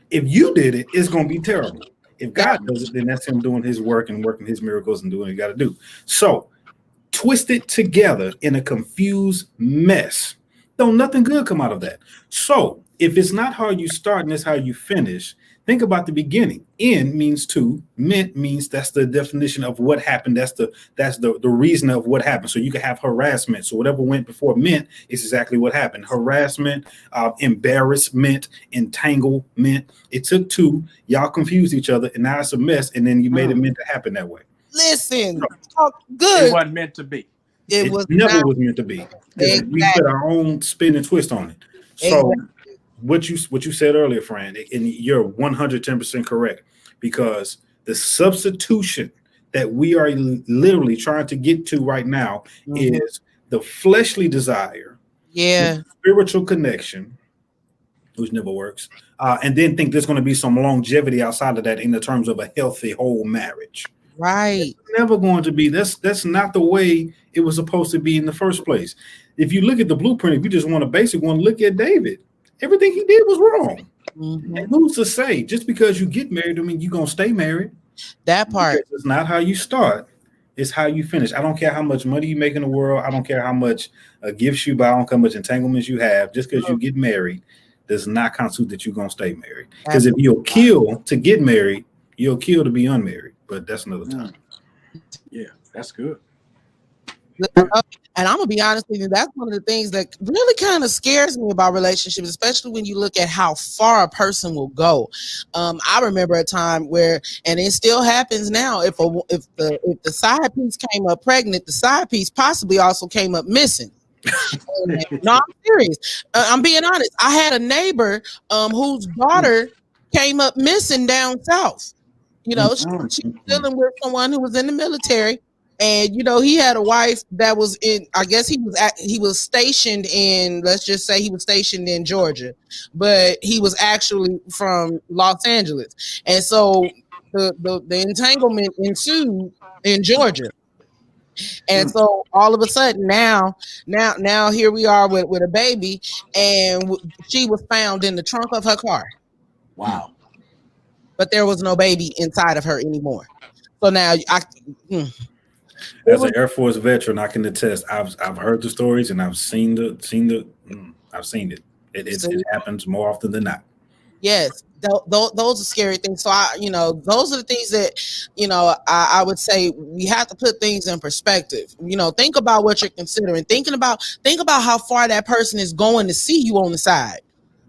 If you did it, it's gonna be terrible. If God does it, then that's him doing his work and working his miracles and doing what he got to do. So, twisted together in a confused mess. Don't nothing good come out of that. So, if it's not how you start and it's how you finish, think about the beginning. In means to, meant means that's the definition of what happened. That's the reason of what happened. So you can have harassment. So whatever went before meant is exactly what happened. Harassment, embarrassment, entanglement. It took 2. Y'all confused each other, and now it's a mess. And then you made it meant to happen that way. Listen, talk good. It wasn't meant to be. It was never not was meant to be. Because we exactly. put our own spin and twist on it. So what you said earlier, Fran, and you're 110% correct, because the substitution that we are literally trying to get to right now is the fleshly desire, the spiritual connection, which never works, and then think there's going to be some longevity outside of that in the terms of a healthy whole marriage. Right. It's never going to be. That's not the way it was supposed to be in the first place. If you look at the blueprint, if you just want a basic one, look at David. Everything he did was wrong. And who's to say just because you get married, I mean, you're going to stay married? That part. Because it's not how you start. It's how you finish. I don't care how much money you make in the world. I don't care how much gifts you buy. I don't care how much entanglements you have. Just because you get married does not constitute that you're going to stay married. Because if you'll kill to get married, you'll kill to be unmarried. But that's another time. Yeah, that's good. And I'm gonna be honest with you, that's one of the things that really kind of scares me about relationships, especially when you look at how far a person will go. I remember a time where, and it still happens now, if the side piece came up pregnant, the side piece possibly also came up missing. No, I'm serious. I'm being honest. I had a neighbor whose daughter came up missing down south. You know, she was dealing with someone who was in the military. And you know, he had a wife that was in, I guess he was stationed in, let's just say he was stationed in Georgia, but he was actually from Los Angeles. And so the entanglement ensued in Georgia. And so all of a sudden now here we are with a baby, and she was found in the trunk of her car. Wow. But there was no baby inside of her anymore. So now as an Air Force veteran, I can attest. I've heard the stories and I've seen I've seen it. It happens more often than not. Yes, those are scary things. So those are the things that I would say we have to put things in perspective. Think about what you're considering. Think about how far that person is going to see you on the side,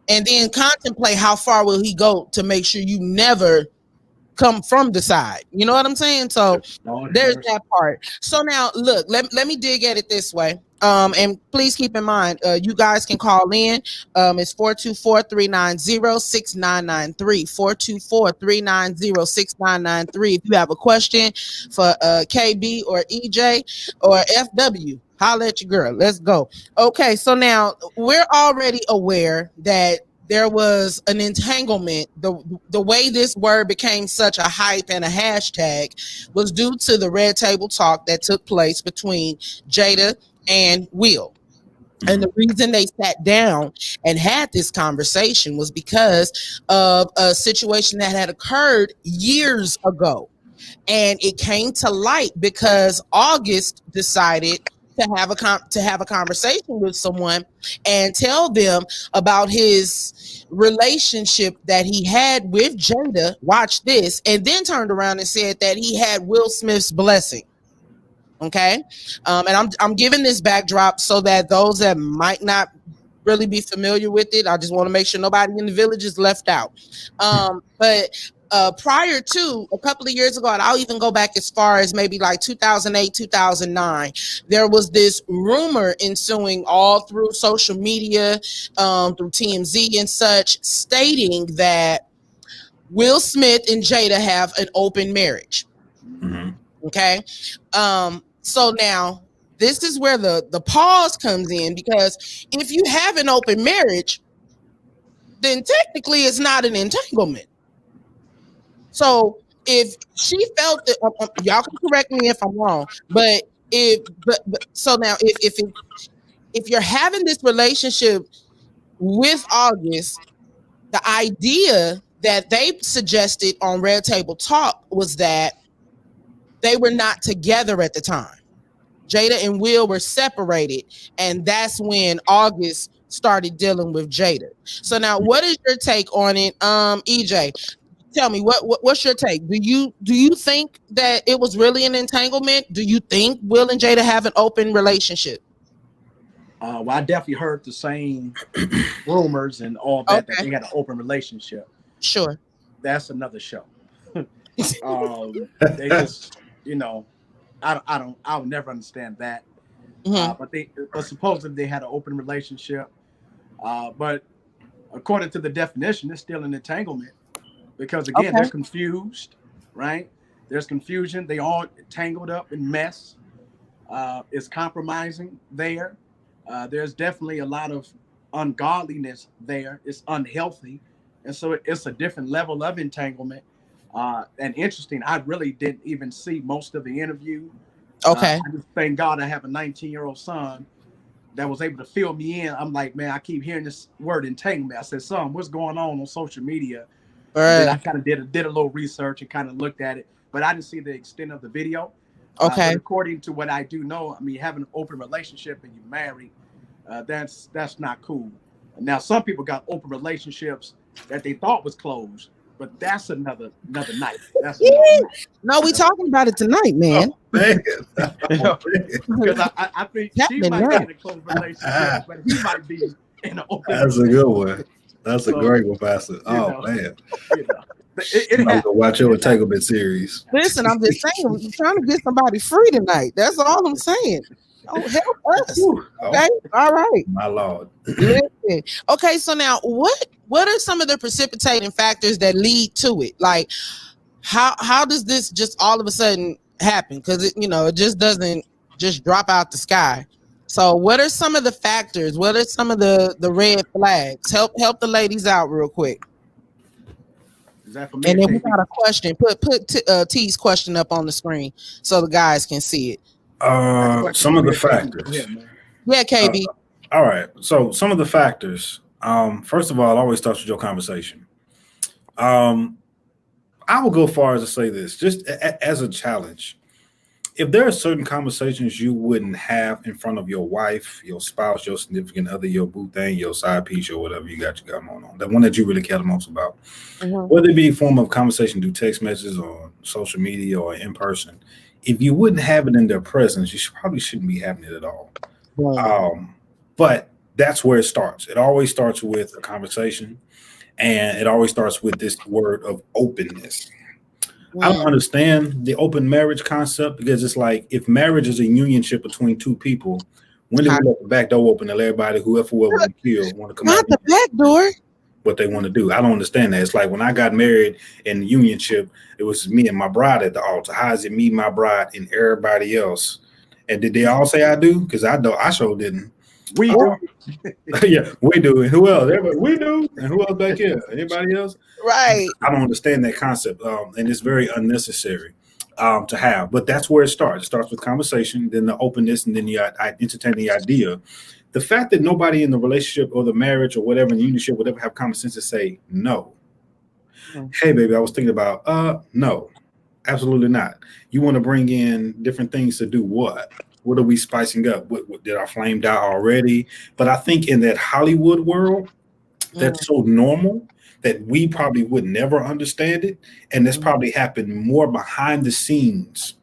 and then contemplate how far will he go to make sure you never come from the side. You know what I'm saying? So there's that part. So now look, let me dig at it this way. And please keep in mind, you guys can call in. It's 424-390-6993. 424-390-6993. If you have a question for KB or EJ or FW, holla at your girl. Let's go. Okay, so now we're already aware that there was an entanglement. The way this word became such a hype and a hashtag was due to the red table talk that took place between Jada and Will. And the reason they sat down and had this conversation was because of a situation that had occurred years ago. And it came to light because August decided to have a conversation with someone and tell them about his relationship that he had with Jada. Watch this. And then turned around and said that he had Will Smith's blessing. Okay. And I'm giving this backdrop so that those that might not really be familiar with it, I just want to make sure nobody in the village is left out. But prior to a couple of years ago, and I'll even go back as far as maybe like 2008, 2009, there was this rumor ensuing all through social media, through TMZ and such, stating that Will Smith and Jada have an open marriage. Okay. So now this is where the pause comes in, because if you have an open marriage, then technically it's not an entanglement. So if she felt that, y'all can correct me if I'm wrong, but so now if you're having this relationship with August, the idea that they suggested on Red Table Talk was that they were not together at the time. Jada and Will were separated, and that's when August started dealing with Jada. So now, what is your take on it, EJ? Tell me what's your take? Do you think that it was really an entanglement? Do you think Will and Jada have an open relationship? Well, I definitely heard the same rumors and all that, that they had an open relationship. Sure. That's another show. They just, I'll never understand that. but supposedly they had an open relationship. But according to the definition, it's still an entanglement because again, they're confused, right? There's confusion. They all tangled up in mess. It's compromising there. There's definitely a lot of ungodliness there. It's unhealthy. And so it's a different level of entanglement. And interesting, I really didn't even see most of the interview. Okay. I just thank God I have a 19-year-old son that was able to fill me in. I'm like, man, I keep hearing this word entanglement. I said, son, what's going on social media? And then I kind of did a little research and kind of looked at it, but I didn't see the extent of the video. Okay. But according to what I do know, I mean, having an open relationship and you're married, that's not cool. Now, some people got open relationships that they thought was closed, but that's another night. That's another night. No, we talking about it tonight, man. Because I think she might be in a closed relationship, but he might be in an open. That's a good one. That's a great one, Pastor. Oh man. I'm gonna watch your entanglement series. Listen, I'm just saying, we're trying to get somebody free tonight. That's all I'm saying. Oh, help us. Okay. All right. My Lord. Listen. Okay, so now what are some of the precipitating factors that lead to it? Like how does this just all of a sudden happen? Because it just doesn't just drop out the sky. So what are some of the factors? What are some of the red flags? Help the ladies out real quick. Is that for me? And then we got a question. Put T's question up on the screen so the guys can see it. Some of the factors. Yeah, KB. All right. So some of the factors. First of all, it always starts with your conversation. I will go far as to say this, just as a challenge. If there are certain conversations you wouldn't have in front of your wife, your spouse, your significant other, your boo thing, your side piece, or whatever you got going on, the one that you really care the most about, whether it be a form of conversation through text messages or social media or in person, if you wouldn't have it in their presence, you probably shouldn't be having it at all. But that's where it starts. It always starts with a conversation, and it always starts with this word of openness. I don't understand the open marriage concept because it's like if marriage is a unionship between two people, when do we let the back door open and let everybody, whoever want to kill, want to come out? Not the back door. What they want to do. I don't understand that. It's like when I got married in the unionship, it was me and my bride at the altar. How is it me, my bride, and everybody else? And did they all say I do? Because I sure didn't. We do. Yeah, we do. And who else? Everybody, we do. And who else back here? Anybody else? Right. I don't understand that concept. And it's very unnecessary to have. But that's where it starts. It starts with conversation, then the openness, and then you entertain the idea. The fact that nobody in the relationship or the marriage or whatever, in the unionship, whatever, have common sense to say no. Hey, baby, I was thinking about, no, absolutely not. You want to bring in different things to do what? What are we spicing up? What did our flame die already? But I think in that Hollywood world, that's so normal that we probably would never understand it. And this probably happened more behind the scenes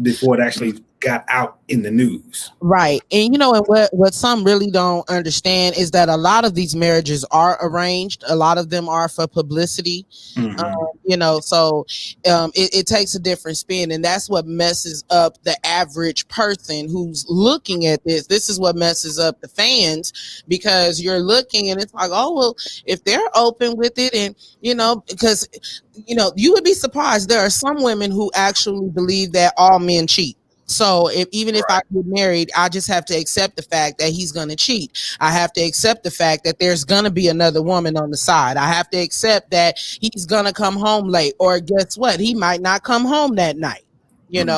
before it actually got out in the news. Right. And and what some really don't understand is that a lot of these marriages are arranged. A lot of them are for publicity. So it takes a different spin, and that's what messes up the average person who's looking at this. This is what messes up the fans, because you're looking and it's like, oh, well, if they're open with it, and because you would be surprised. There are some women who actually believe that all men cheat. So even if I get married, I just have to accept the fact that he's going to cheat. I have to accept the fact that there's going to be another woman on the side. I have to accept that he's going to come home late, or guess what? He might not come home that night, and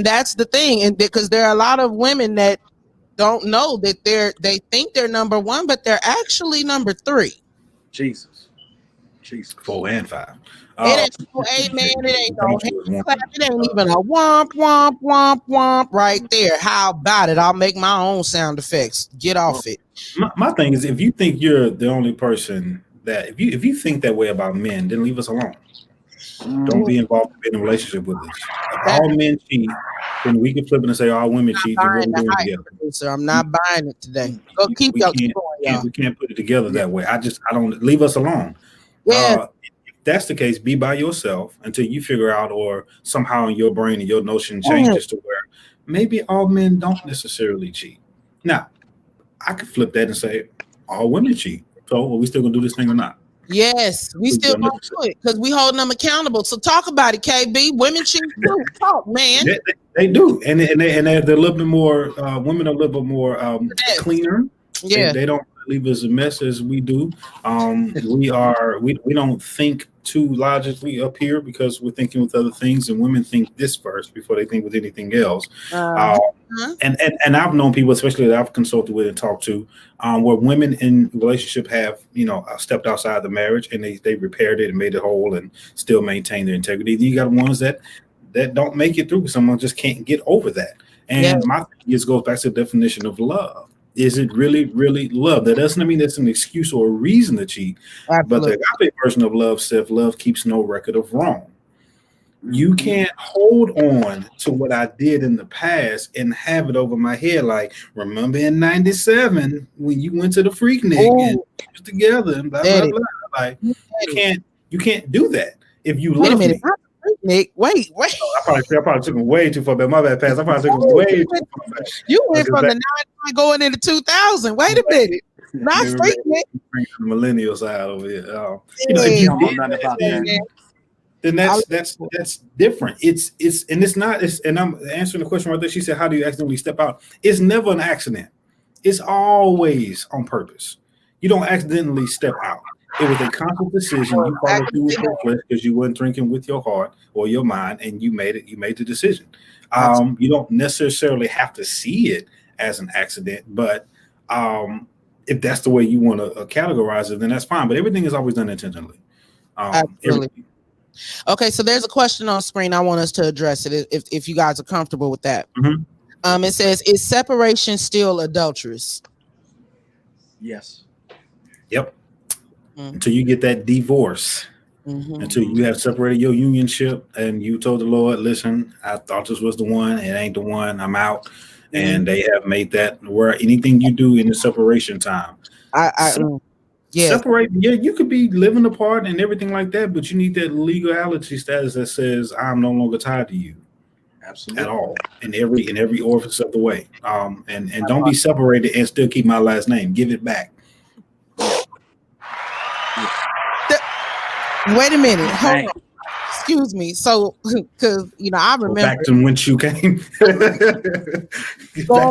that's the thing. And because there are a lot of women that don't know that they think they're number one, but they're actually number three. Jesus. 4 and 5. It ain't no amen. It ain't no hand clap. It ain't even a womp, womp, womp, womp right there. How about it? I'll make my own sound effects. Get off it. My thing is, if you think you're the only person that, if you think that way about men, then leave us alone. Don't be involved in a relationship with us. If all men cheat, then we can flip it and say all women cheat. Producer, I'm not buying it today. Go keep going, y'all. We can't put it together that way. I don't leave us alone. Yeah. If that's the case, be by yourself until you figure out, or somehow in your brain and your notion changes to where maybe all men don't necessarily cheat. Now, I could flip that and say all women cheat. So are we still gonna do this thing or not? Yes, we still gonna do it because we holding them accountable. So talk about it, KB. Women cheat too. Talk, man. They do, and they're a little bit more. Women are a little bit more cleaner. Yeah, they don't leave us a mess as we do. We don't think too logically up here because we're thinking with other things, and women think this first before they think with anything else. And I've known people, especially that I've consulted with and talked to, where women in relationship have stepped outside the marriage and they repaired it and made it whole and still maintain their integrity. Then you got ones that don't make it through because someone just can't get over that. And my thing goes back to the definition of love. Is it really, really love? That doesn't mean that's an excuse or a reason to cheat. Absolutely. But the agape version of love says love keeps no record of wrong. You can't hold on to what I did in the past and have it over my head. Like, remember in '97 when you went to the Freaknik and we was together and blah, blah, blah. Like, you can't do that if you love me. Nick, wait. I probably took him way too far back. My bad, Pass. I probably took him way too far back. You went from the 90s going into 2000. Wait a minute. Not straight, Nick. Bring the millennial side over here. If you don't know nothing about that, then that's different. And I'm answering the question right there. She said, "How do you accidentally step out?" It's never an accident. It's always on purpose. You don't accidentally step out. It was a conscious decision. You followed through with your flesh because you weren't drinking with your heart or your mind, and you made it. You made the decision. You don't necessarily have to see it as an accident, but if that's the way you want to categorize it, then that's fine. But everything is always done intentionally. Absolutely. Okay, so there's a question on screen. I want us to address it if you guys are comfortable with that. Mm-hmm. It says, "Is separation still adulterous?" Yes. Yep. Until you get that divorce, until you have separated your unionship and you told the Lord, listen, I thought this was the one, it ain't the one, I'm out. And they have made that where anything you do in the separation time. Separate, you could be living apart and everything like that, but you need that legality status that says I'm no longer tied to you. Absolutely. At all. In every orifice of the way. And don't be separated and still keep my last name. Give it back. Wait a minute. Hold on. Excuse me. So, because I remember back to when you came. Back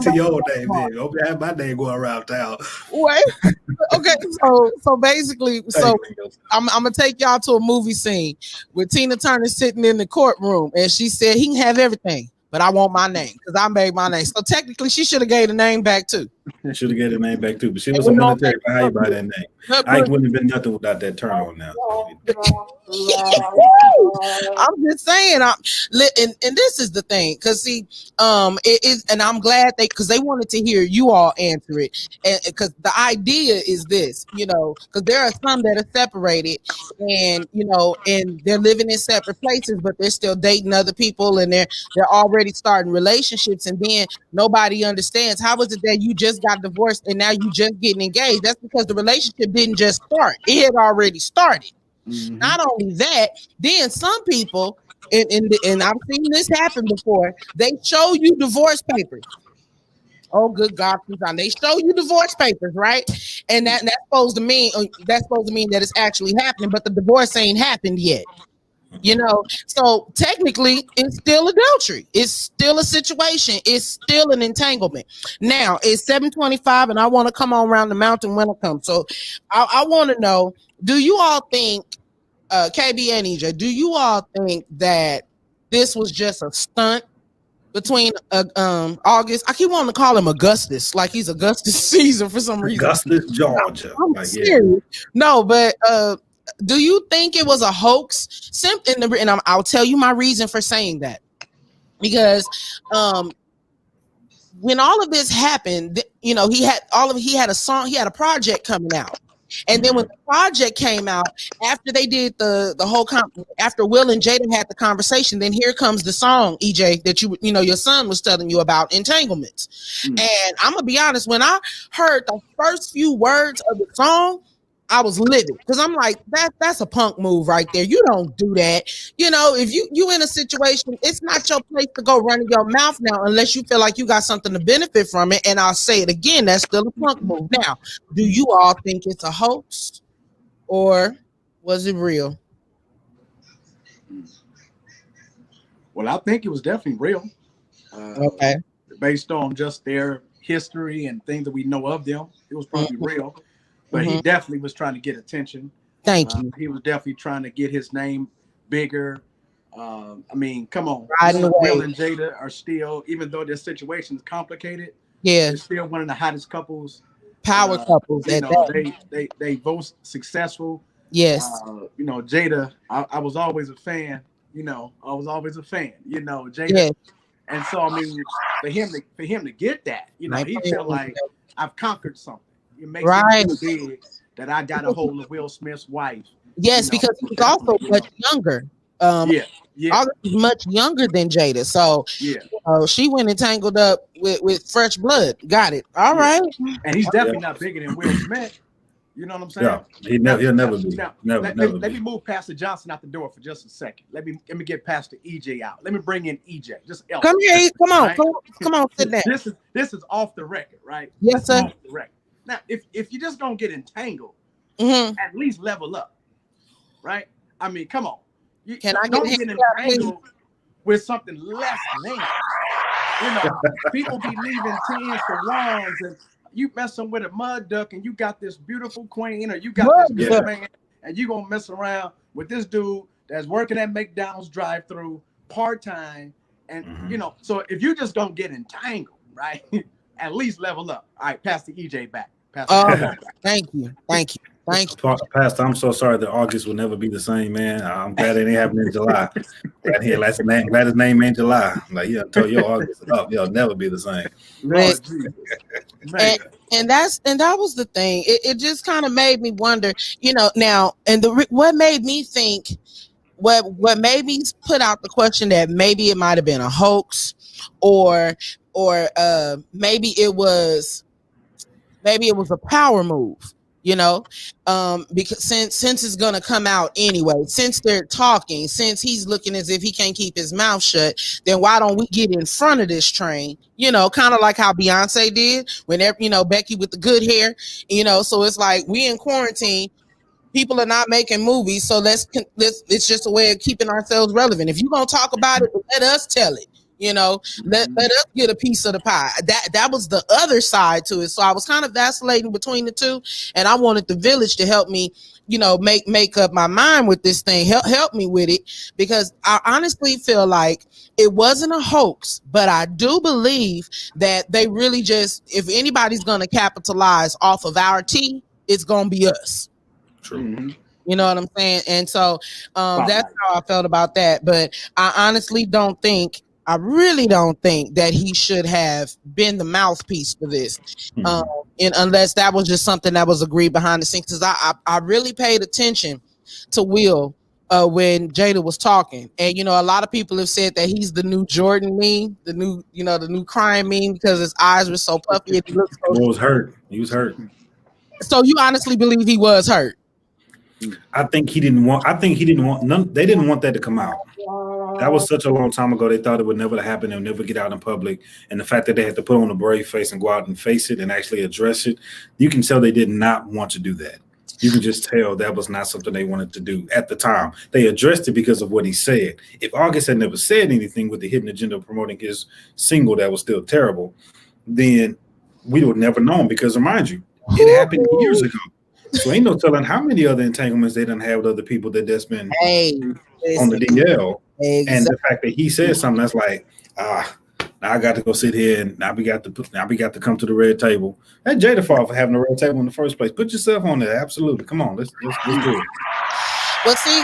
to your old name. Then. Hope you have my name going around town. Wait. Okay. So basically, I'm gonna take y'all to a movie scene with Tina Turner sitting in the courtroom, and she said he can have everything, but I want my name because I made my name. So technically, she should have gave the name back too. Should have gave the name back too, but she was a military value by that name. I wouldn't have been nothing without that turn on now. I'm just saying, and this is the thing, because see, it is, and I'm glad because they wanted to hear you all answer it, and because the idea is this, because there are some that are separated, and and they're living in separate places, but they're still dating other people, and they're already starting relationships, and then nobody understands how is it that you just got divorced and now you just getting engaged. That's because the relationship didn't just start; it had already started. Mm-hmm. Not only that, then some people, and I've seen this happen before, they show you divorce papers. Oh, good God, they show you divorce papers, right? And that's supposed to mean that it's actually happening, but the divorce ain't happened yet. So technically it's still adultery. It's still a situation. It's still an entanglement. Now it's 7:25 and I want to come on around the mountain when I come. So I want to know, do you all think, KB and EJ, do you all think that this was just a stunt between August? I keep wanting to call him Augustus, like he's Augustus Caesar for some reason. Augustus, Georgia. I'm serious. No, but do you think it was a hoax? And I'll tell you my reason for saying that. Because when all of this happened, he had a song, he had a project coming out. And then when the project came out, after they did the whole after Will and Jada had the conversation, then here comes the song, EJ, that your son was telling you about, Entanglements. And I'm gonna be honest, when I heard the first few words of the song, I was livid because I'm like, that's a punk move right there. You don't do that. You know, if you in a situation, it's not your place to go running your mouth now unless you feel like you got something to benefit from it. And I'll say it again, that's still a punk move. Now, do you all think it's a hoax or was it real? Well, I think it was definitely real. Okay. Based on just their history and things that we know of them, it was probably real. But he definitely was trying to get attention. Thank you. He was definitely trying to get his name bigger. I mean, come on. Will and Jada are still, even though their situation is complicated, they're still one of the hottest couples. Power couples. You know, they both successful. Yes. You know, Jada, I was always a fan. You know, Jada. Yes. And so, I mean, for him to get that, you know, he felt like I've conquered something. It makes me feel big that I got a hold of Will Smith's wife. Yes, you know, because he's also much younger. August is much younger than Jada. So she went and tangled up with fresh blood. Got it. All right. And he's definitely not bigger than Will Smith. You know what I'm saying? Yeah, he'll never be. Let me move Pastor Johnson out the door for just a second. Let me get Pastor EJ out. Let me bring in EJ. Just Elton. Come here. Come on. Right? Come on. Sit down. This is off the record, right? Yes, sir. Off the record. Now, if you're just gonna get entangled, at least level up, right? I mean, come on. Can I get entangled with something less than? You know, people be leaving tens for ones, and you messing with a mud duck, and you got this beautiful queen, or you got this good man, and you gonna mess around with this dude that's working at McDonald's drive-through part-time, and you know, so if you just gonna get entangled, right? At least level up. All right, pass the EJ back. Thank you. Pastor, I'm so sorry that August will never be the same, man. I'm glad it ain't happening in July. Glad his name ain't July. Like, yeah, tell your August up, he'll never be the same. And that was the thing. It just kind of made me wonder, you know. Now, and what made me think, what made me put out the question that maybe it might have been a hoax, or maybe it was a power move, you know, because since it's gonna come out anyway, since they're talking, since he's looking as if he can't keep his mouth shut, then why don't we get in front of this train? You know, kind of like how Beyonce did whenever, you know, Becky with the good hair, you know. So it's like, we in quarantine, people are not making movies, so let's it's just a way of keeping ourselves relevant. If you're gonna talk about it, let us tell it. You know, let us get a piece of the pie. That was the other side to it. So I was kind of vacillating between the two, and I wanted the village to help me, you know, make up my mind with this thing. Help me with it, because I honestly feel like it wasn't a hoax, but I do believe that they really just, if anybody's gonna capitalize off of our tea, it's gonna be us. True. You know what I'm saying? And so that's how I felt about that. But I really don't think that he should have been the mouthpiece for this, and unless that was just something that was agreed behind the scenes. Because I really paid attention to Will when Jada was talking, and you know, a lot of people have said that he's the new Jordan meme, the new crying meme, because his eyes were so puffy and he looked so. He was hurt. He was hurt. So you honestly believe he was hurt? I think he didn't want. They didn't want that to come out. That was such a long time ago. They thought it would never happen. They'll never get out in public. And the fact that they had to put on a brave face and go out and face it and actually address it, you can tell they did not want to do that. You can just tell that was not something they wanted to do at the time. They addressed it because of what he said. If August had never said anything with the hidden agenda of promoting his single that was still terrible, then we would never known, because remind you, it happened years ago. So ain't no telling how many other entanglements they done have with other people that's been on the DL. Exactly. And the fact that he said something that's like, now I got to go sit here, and now we got to come to the red table. That's Jada fault for having the red table in the first place. Put yourself on there. Absolutely. Come on, let's do it. Well, see,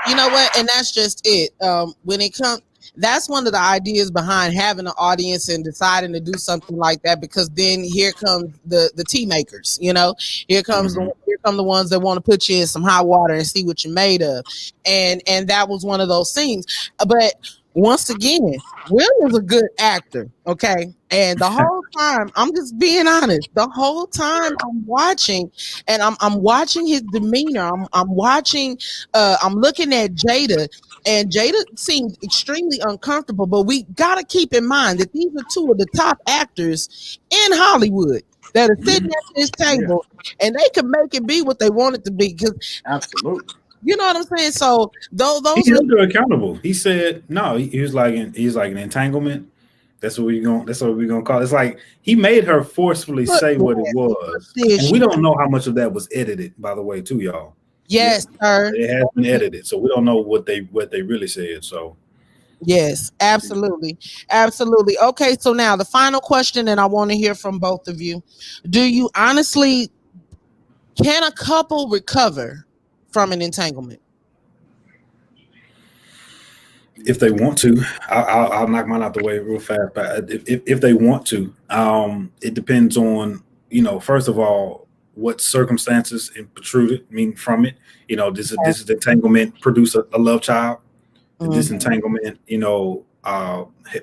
you know what? And that's just it. When it comes, that's one of the ideas behind having an audience and deciding to do something like that, because then here comes the tea makers, you know, here come the ones that want to put you in some hot water and see what you're made of. And that was one of those things. But once again, Will is a good actor, okay? And the whole time, I'm just being honest. The whole time I'm watching, and I'm watching his demeanor. I'm watching. I'm looking at Jada, and Jada seems extremely uncomfortable. But we gotta keep in mind that these are two of the top actors in Hollywood that are sitting at this table, and they can make it be what they want it to be. Because Absolutely. you know what I'm saying. So those He held her accountable. He said no. He was like an entanglement. That's what we're gonna call it. It's like he made her forcefully say what it was, and we don't know how much of that was edited. By the way, too, y'all. Yes, sir. It has been edited, so we don't know what they really said. So yes, absolutely, absolutely. Okay, so now the final question, and I want to hear from both of you. Do you honestly, can a couple recover from an entanglement? if they want to, I'll knock mine out the way real fast. But if they want to, it depends on, first of all, what circumstances protruded from it. Does this entanglement produce a love child? Did this entanglement,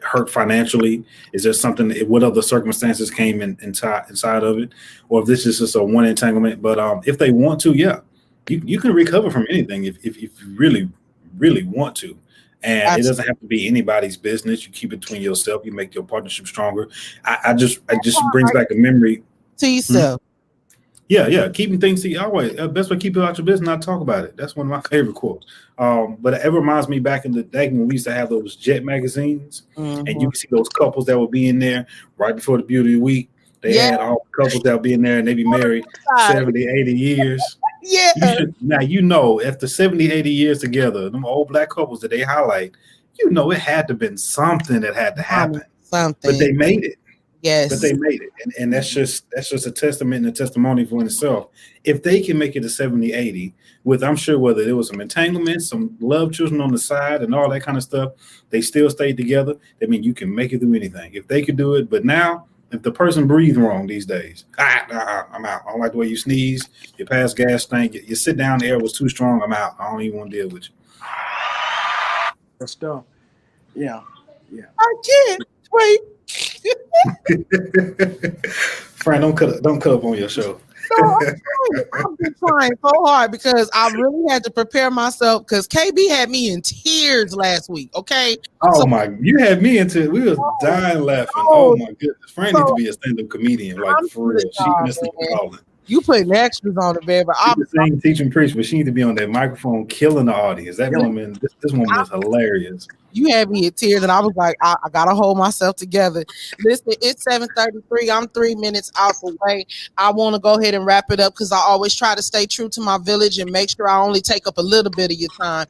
hurt financially? Is there something? What other circumstances came inside of it, or if this is just a one entanglement? But if they want to, yeah, you can recover from anything if you really, really want to. And Absolutely. It doesn't have to be anybody's business. You keep it between yourself. You make your partnership stronger. I just brings back a memory to yourself. Yeah. Keeping things to you always. Best way to keep it out your business, not talk about it. That's one of my favorite quotes. But it reminds me back in the day when we used to have those Jet magazines, and you could see those couples that would be in there right before the Beauty of the Week. They had all the couples that would be in there, and they'd be married 70, 80 years. Yeah. Now, after 70, 80 years together, them old black couples that they highlight, it had to have been something that had to happen. Something. But they made it. Yes. But they made it. And that's just a testament and a testimony for itself. If they can make it to 70, 80, with, I'm sure, whether there was some entanglement, some love children on the side and all that kind of stuff, they still stayed together. I mean, you can make it through anything. If they could do it, but now, if the person breathes wrong these days, I'm out. I don't like the way you sneeze. Your past gas tank. You sit down, the air was too strong. I'm out. I don't even want to deal with you. Good stuff. Yeah. I can't wait. Fran, don't cut up on your show. No, I've been trying so hard because I really had to prepare myself because KB had me in tears last week. Okay. You had me into it. We was dying laughing. Oh my goodness. Fran needs to be a stand-up comedian, like for real. She missed the calling. You putting extras on the bed, but I'm saying teach and preach, but she needs to be on that microphone killing the audience. That woman, this woman is hilarious. You had me in tears, and I was like, I gotta hold myself together. Listen, it's 7:33. I'm 3 minutes out the way. I want to go ahead and wrap it up because I always try to stay true to my village and make sure I only take up a little bit of your time.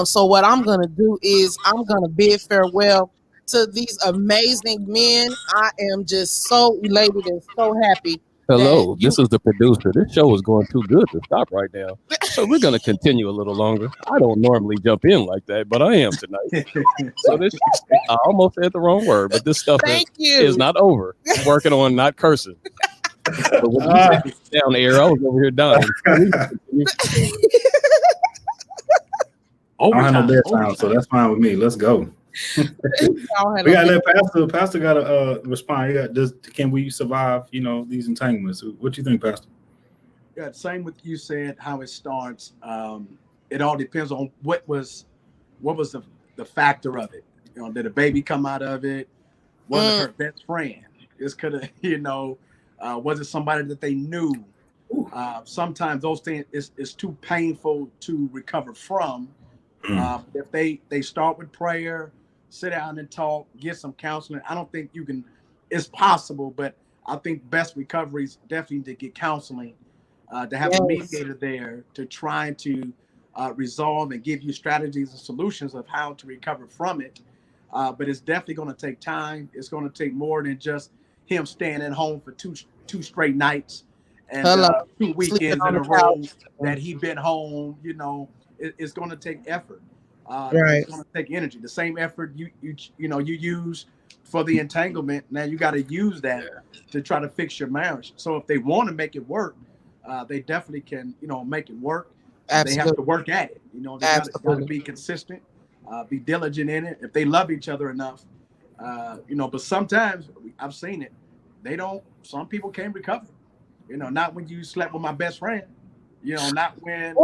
So what I'm gonna do is I'm gonna bid farewell to these amazing men. I am just so elated and so happy. Hello, this is the producer. This show is going too good to stop right now. So we're going to continue a little longer. I don't normally jump in like that, but I am tonight. So I almost said the wrong word, but this stuff is not over. I'm working on not cursing. But when you take it down the air, I was over here dying. I don't have no bedtime, so that's fine with me. Let's go. We gotta let Pastor gotta respond. Can we survive, these entanglements? What do you think, Pastor? Yeah, same with you said how it starts. It all depends on what was the factor of it. Did a baby come out of it? Was it her best friend? This could have, was it somebody that they knew? Sometimes those things is too painful to recover from. If they start with prayer, sit down and talk, get some counseling. I don't think it's possible, but I think best recovery is definitely to get counseling, to have a mediator there to try to resolve and give you strategies and solutions of how to recover from it. But it's definitely going to take time. It's going to take more than just him staying at home for two straight nights and 2 weekends in a row that he been home. It's going to take effort. It's going to take energy. The same effort you use for the entanglement. Now you got to use that to try to fix your marriage. So if they want to make it work, they definitely can. Make it work. Absolutely. They have to work at it. They got to be consistent. be diligent in it. If they love each other enough, but sometimes I've seen it. Some people can't recover. Not when you slept with my best friend. Not when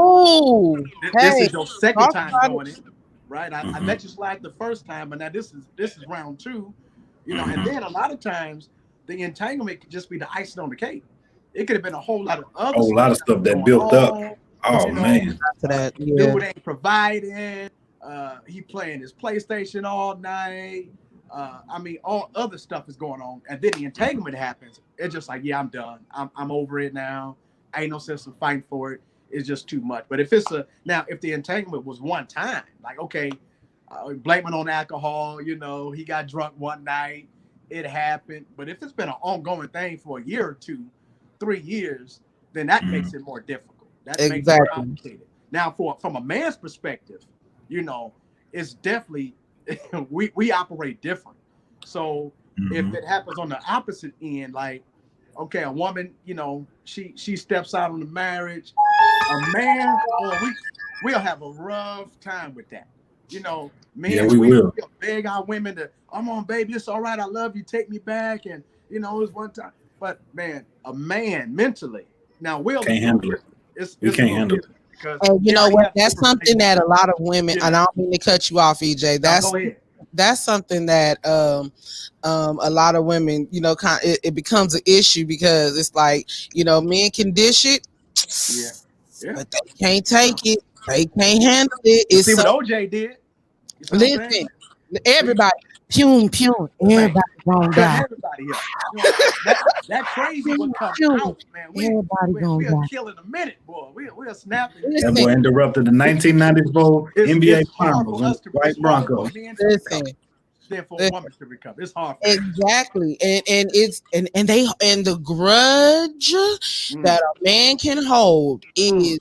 this is your second time doing it, right? I let you slide the first time, but now this is round 2, and then a lot of times the entanglement could just be the icing on the cake. It could have been a whole lot of stuff that built up. Oh man, dude ain't providing. He playing his PlayStation all night. All other stuff is going on, and then the entanglement happens. It's just like, yeah, I'm done. I'm over it now. Ain't no sense of fighting for it. It's just too much. But if if the entanglement was one time, like, okay, blaming on alcohol, he got drunk one night, it happened. But if it's been an ongoing thing for a year or 2, 3 years, then that makes it more difficult. That makes it complicated. Now, from a man's perspective, it's definitely we operate different. So if it happens on the opposite end, like, okay, a woman, she steps out on the marriage, a man, we'll have a rough time with that. Men, we will beg our women to, come on, baby, it's all right, I love you, take me back, and it was one time. But man, a man mentally, now can't handle it. We can't handle it. Because that's something that a lot of women, and I don't mean to cut you off, EJ. That's something that a lot of women, it becomes an issue, because it's like, men can dish it, but they can't take it. They can't handle it. It's see what OJ did. Listen, everybody, everybody gonna die. Everybody that crazy would come out, man. We'll kill in a minute, boy. We'll snap. That boy interrupted the 1990s bowl NBA Finals, White Broncos. Then for a woman to recover, it's hard. Exactly, and the grudge that a man can hold is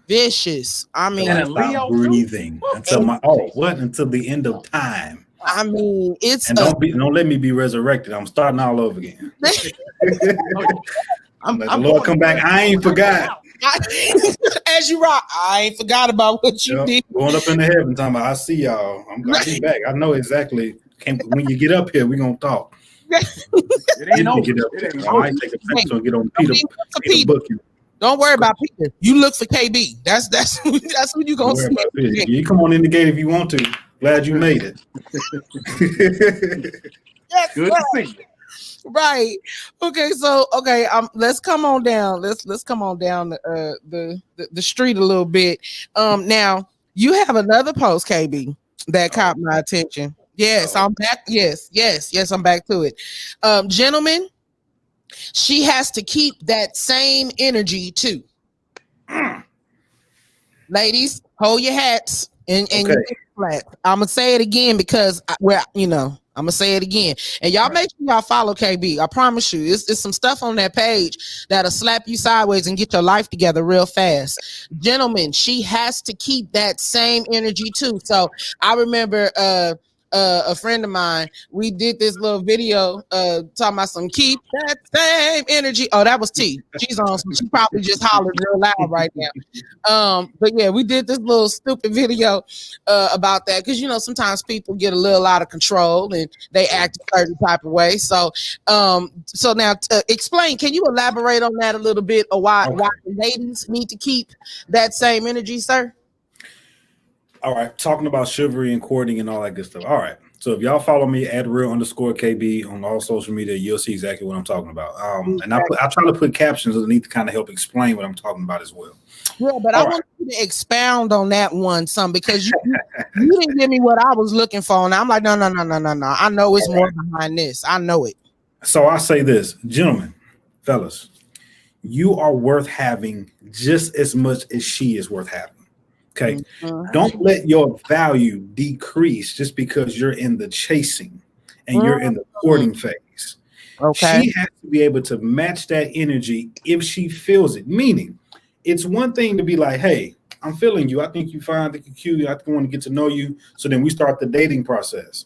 vicious. I mean, stop breathing until the end of time. I mean, it's don't let me be resurrected. I'm starting all over again. The Lord come back. I ain't forgot. As you rock, I ain't forgot about what you did. Going up in the heaven, talking about, I see y'all. I'm gonna be back. I know exactly. When you get up here, we're gonna talk. It ain't over. I might take a pencil and get on Peter Booking. Don't worry about Peter. You look for KB. That's who you gonna see. You come on in the gate if you want to. Glad you made it. Yes, good to see you. Right. Okay. So let's come on down. Let's come on down the street a little bit. Now you have another post, KB, that caught my attention. Yes, I'm back. Yes, I'm back to it. Gentlemen, she has to keep that same energy too. Ladies, hold your hats and your flat. I'm gonna say it again because I'm gonna say it again. And y'all make sure y'all follow KB. I promise you, it's some stuff on that page that'll slap you sideways and get your life together real fast. Gentlemen, she has to keep that same energy too. So I remember a friend of mine, we did this little video talking about some keep that same energy. Oh, that was T. She's on, she probably just hollered real loud right now. But yeah, we did this little stupid video about that, because sometimes people get a little out of control and they act a certain type of way. So now explain, can you elaborate on that a little bit, or why the ladies need to keep that same energy, sir? All right, talking about chivalry and courting and all that good stuff. All right, so if y'all follow me at @real_KB on all social media, you'll see exactly what I'm talking about. And I try to put captions underneath to kind of help explain what I'm talking about as well. Yeah, but I want you to expound on that one some, because you didn't give me what I was looking for, and I'm like, no. I know it's more behind this. I know it. So I say this, gentlemen, fellas, you are worth having just as much as she is worth having. Okay. Don't let your value decrease just because you're in the chasing and you're in the courting phase. Okay. She has to be able to match that energy if she feels it. Meaning, it's one thing to be like, hey, I'm feeling you. I think you're fine. I think you're cute. I want to get to know you. So then we start the dating process.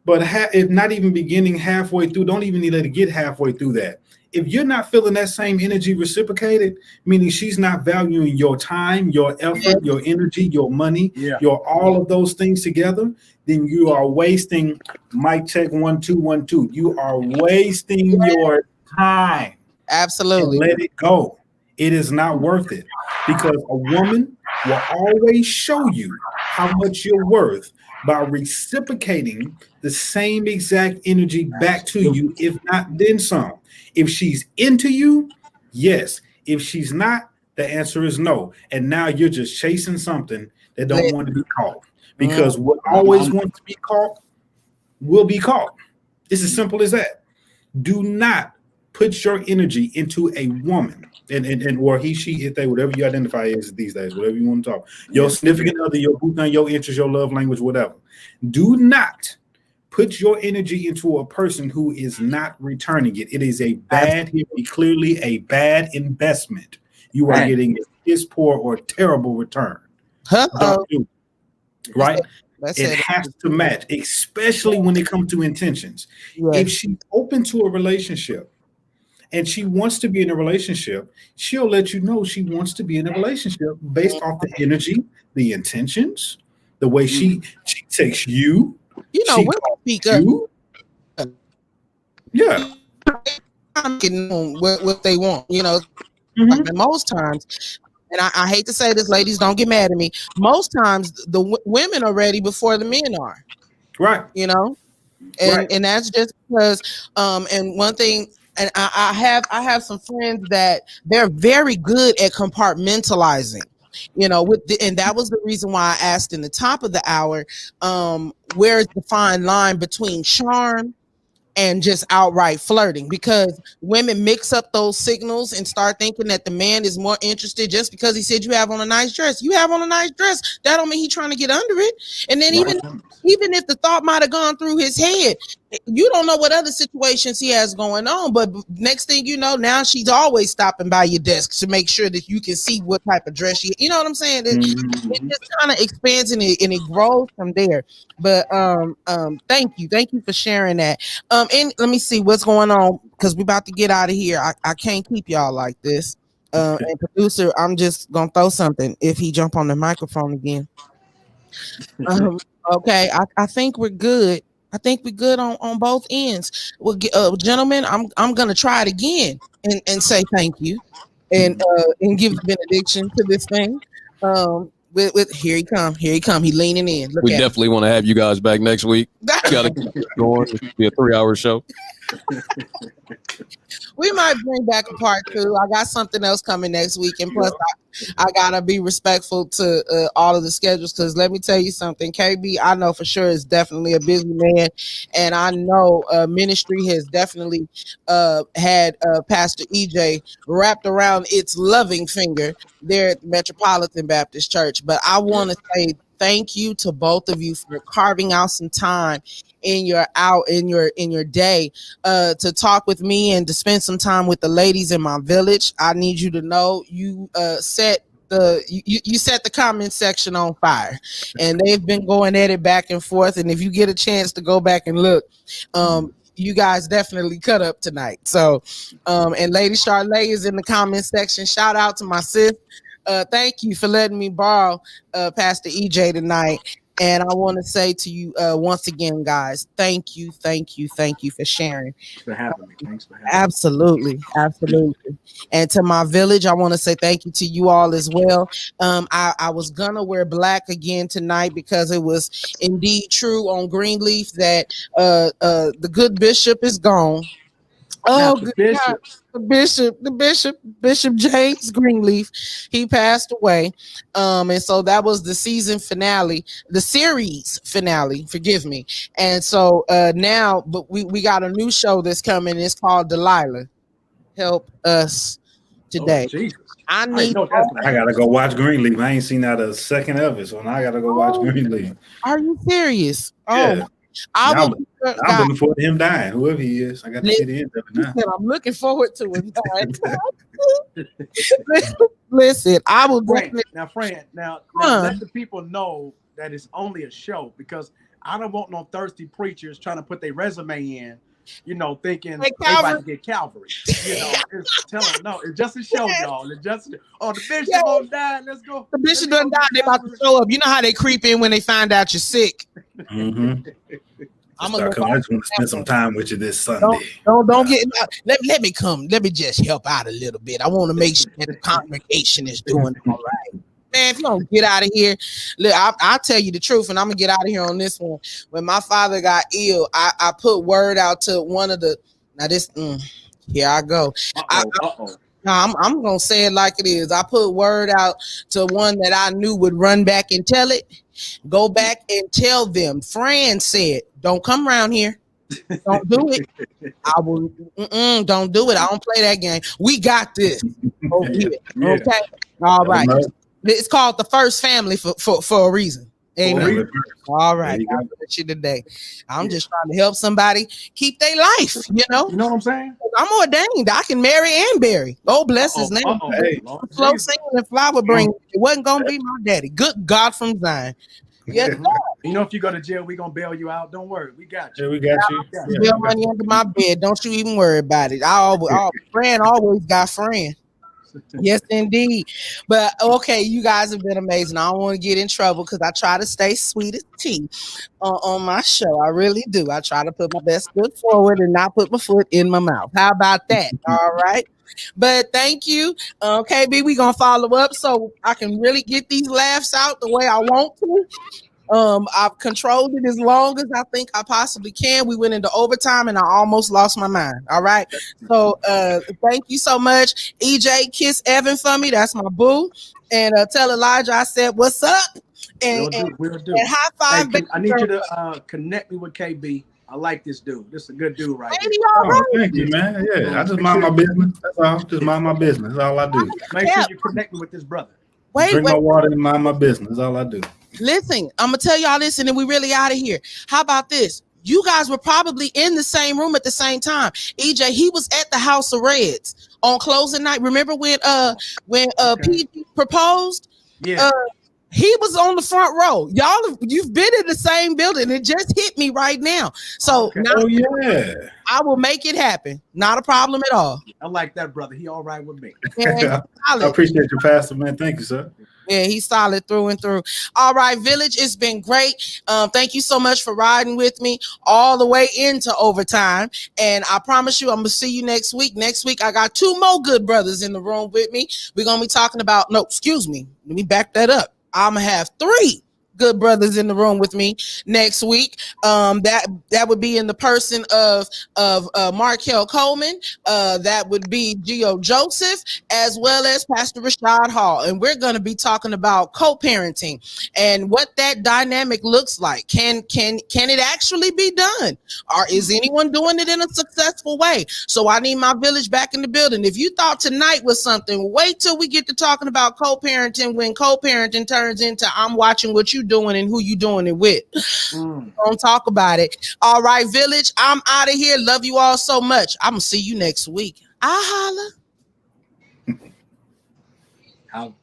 But if not even beginning halfway through, don't even need to get halfway through that. If you're not feeling that same energy reciprocated, meaning she's not valuing your time, your effort, your energy, your money, your all of those things together, then you are wasting. Mic check 1 2 1 2. You are wasting your time. Absolutely. And let it go. It is not worth it, because a woman will always show you how much you're worth by reciprocating the same exact energy back to you, if not then some. If she's into you, yes. If she's not, the answer is no. And now you're just chasing something that don't want to be caught, because what always wants to be caught will be caught. It's as simple as that. Do not put your energy into a woman, and or he, she, it, they, whatever you identify as these days, whatever you want to talk. Your significant other, your boo thing, your interest, your love language, whatever. Do not put your energy into a person who is not returning it. It is a bad, clearly a bad investment. You are getting a piss poor or terrible return. Don't do it. Right? It has to match, especially when it comes to intentions. If she's open to a relationship and she wants to be in a relationship, she'll let you know she wants to be in a relationship based off the energy, the intentions, the way she takes you. You know, women speak up. Yeah. What they want, you know. Like most times, and I hate to say this, ladies, don't get mad at me. Most times, the women are ready before the men are. Right. You know, and that's just because. And one thing, and I have some friends that they're very good at compartmentalizing. You know, and that was the reason why I asked in the top of the hour, where's the fine line between charm and just outright flirting, because women mix up those signals and start thinking that the man is more interested just because he said you have on a nice dress. You have on a nice dress, that don't mean he's trying to get under it. And then even if the thought might have gone through his head, you don't know what other situations he has going on, but next thing you know, now she's always stopping by your desk to make sure that you can see what type of dress she, you know what I'm saying? It just kind of expands and it grows from there. But thank you for sharing that. And let me see what's going on, because we're about to get out of here. I can't keep y'all like this. And producer, I'm just gonna throw something if he jump on the microphone again. Okay, I think we're good. I think we're good on both ends. Well, gentlemen, I'm gonna try it again and say thank you and give benediction to this thing. With here he come, he leaning in. We definitely want to have you guys back next week. Gotta keep it going. It'll be a 3-hour show. We might bring back a part 2. I got something else coming next week, and plus I gotta be respectful to all of the schedules, because let me tell you something, KB, I know for sure is definitely a busy man, and I know ministry has definitely had Pastor EJ wrapped around its loving finger there at the Metropolitan Baptist Church. But I want to say thank you to both of you for carving out some time in your day to talk with me and to spend some time with the ladies in my village. I need you to know you set the comment section on fire, and they've been going at it back and forth. And if you get a chance to go back and look, you guys definitely cut up tonight. So, and Lady Charlay is in the comment section. Shout out to my sis. Thank you for letting me borrow Pastor EJ tonight. And I want to say to you once again, guys, thank you for sharing. Thanks for having me. Absolutely. And to my village, I want to say thank you to you all as well. I was gonna wear black again tonight because it was indeed true on Greenleaf that the good bishop is gone. Oh, good God. Bishop James Greenleaf, he passed away. And so that was the series finale, forgive me. And so now, but we got a new show that's coming. It's called Delilah. Help us today. Oh, I gotta go watch Greenleaf. I ain't seen not a second of it, so now I gotta go watch Greenleaf. Are you serious? Yeah. I'm looking forward to him dying, whoever he is. I got to see the end of it now. I'm looking forward to him dying. Listen, I will now let the people know that it's only a show, because I don't want no thirsty preachers trying to put their resume in, thinking Like they about to get Calvary. It's telling no, it's just a show, y'all. It's just the bishop gonna die. Let's go. The bishop done died. They about to show up. You know how they creep in when they find out you're sick. Mm-hmm. I'm I just want to spend some time with you this Sunday. Don't get. Let me come. Let me just help out a little bit. I want to make sure that the congregation is doing all right. Man, if you don't get out of here, look, I'll tell you the truth, and I'm gonna get out of here on this one. When my father got ill, I put word out to one of the. Now this, here I go. I'm gonna say it like it is. I put word out to one that I knew would run back and tell it. Go back and tell them. Fran said, "Don't come around here. Don't do it. I will. Don't do it. I don't play that game. We got this. Okay. All right. It's called the first family for a reason. Amen. All right. God bless you today. I'm just trying to help somebody keep their life, You know what I'm saying? I'm ordained. I can marry and bury. Oh, bless his name. Hey. Flow, singing, and flower bring. It wasn't going to be my daddy. Good God from Zion. Yes, if you go to jail, we're going to bail you out. Don't worry. We got you. Yeah, we got you. Bill money under my bed. Don't you even worry about it. Friend always got friend. Yes, indeed. But okay, you guys have been amazing. I don't want to get in trouble because I try to stay sweet as tea on my show. I really do. I try to put my best foot forward and not put my foot in my mouth. How about that? All right. But thank you. KB, we're going to follow up so I can really get these laughs out the way I want to. I've controlled it as long as I think I possibly can. We went into overtime and I almost lost my mind. All right. So thank you so much. EJ, kiss Evan for me. That's my boo. And tell Elijah I said, what's up? And we'll do. And high five. Hey, I need you to connect me with KB. I like this dude. This is a good dude right here. Thank you, man. Yeah, I just mind my business. That's all. Just mind my business. That's all I do. Make sure you connect me with this brother. Drink my water and mind my business. That's all I do. Listen, I'm gonna tell y'all this, and then we really out of here. How about this? You guys were probably in the same room at the same time. EJ, he was at the House of Reds on closing night. Remember when PG proposed? Yeah. He was on the front row. Y'all, you've been in the same building. It just hit me right now. So now, I will make it happen. Not a problem at all. I like that, brother. He all right with me. I appreciate you, Pastor, man. Thank you, sir. Yeah, he's solid through and through. All right, Village, it's been great. Thank you so much for riding with me all the way into overtime. And I promise you, I'm going to see you next week. Next week, I got 2 more good brothers in the room with me. We're going to be talking about, let me back that up. I'm going to have 3 good brothers in the room with me next week. That would be in the person of Markel Coleman. That would be Gio Joseph, as well as Pastor Rashad Hall. And we're going to be talking about co-parenting and what that dynamic looks like. Can it actually be done? Or is anyone doing it in a successful way? So I need my village back in the building. If you thought tonight was something, wait till we get to talking about co-parenting when co-parenting turns into I'm watching what you doing and who you doing it with. Don't talk about it. All right, Village, I'm out of here. Love you all so much. I'm gonna see you next week. I holla.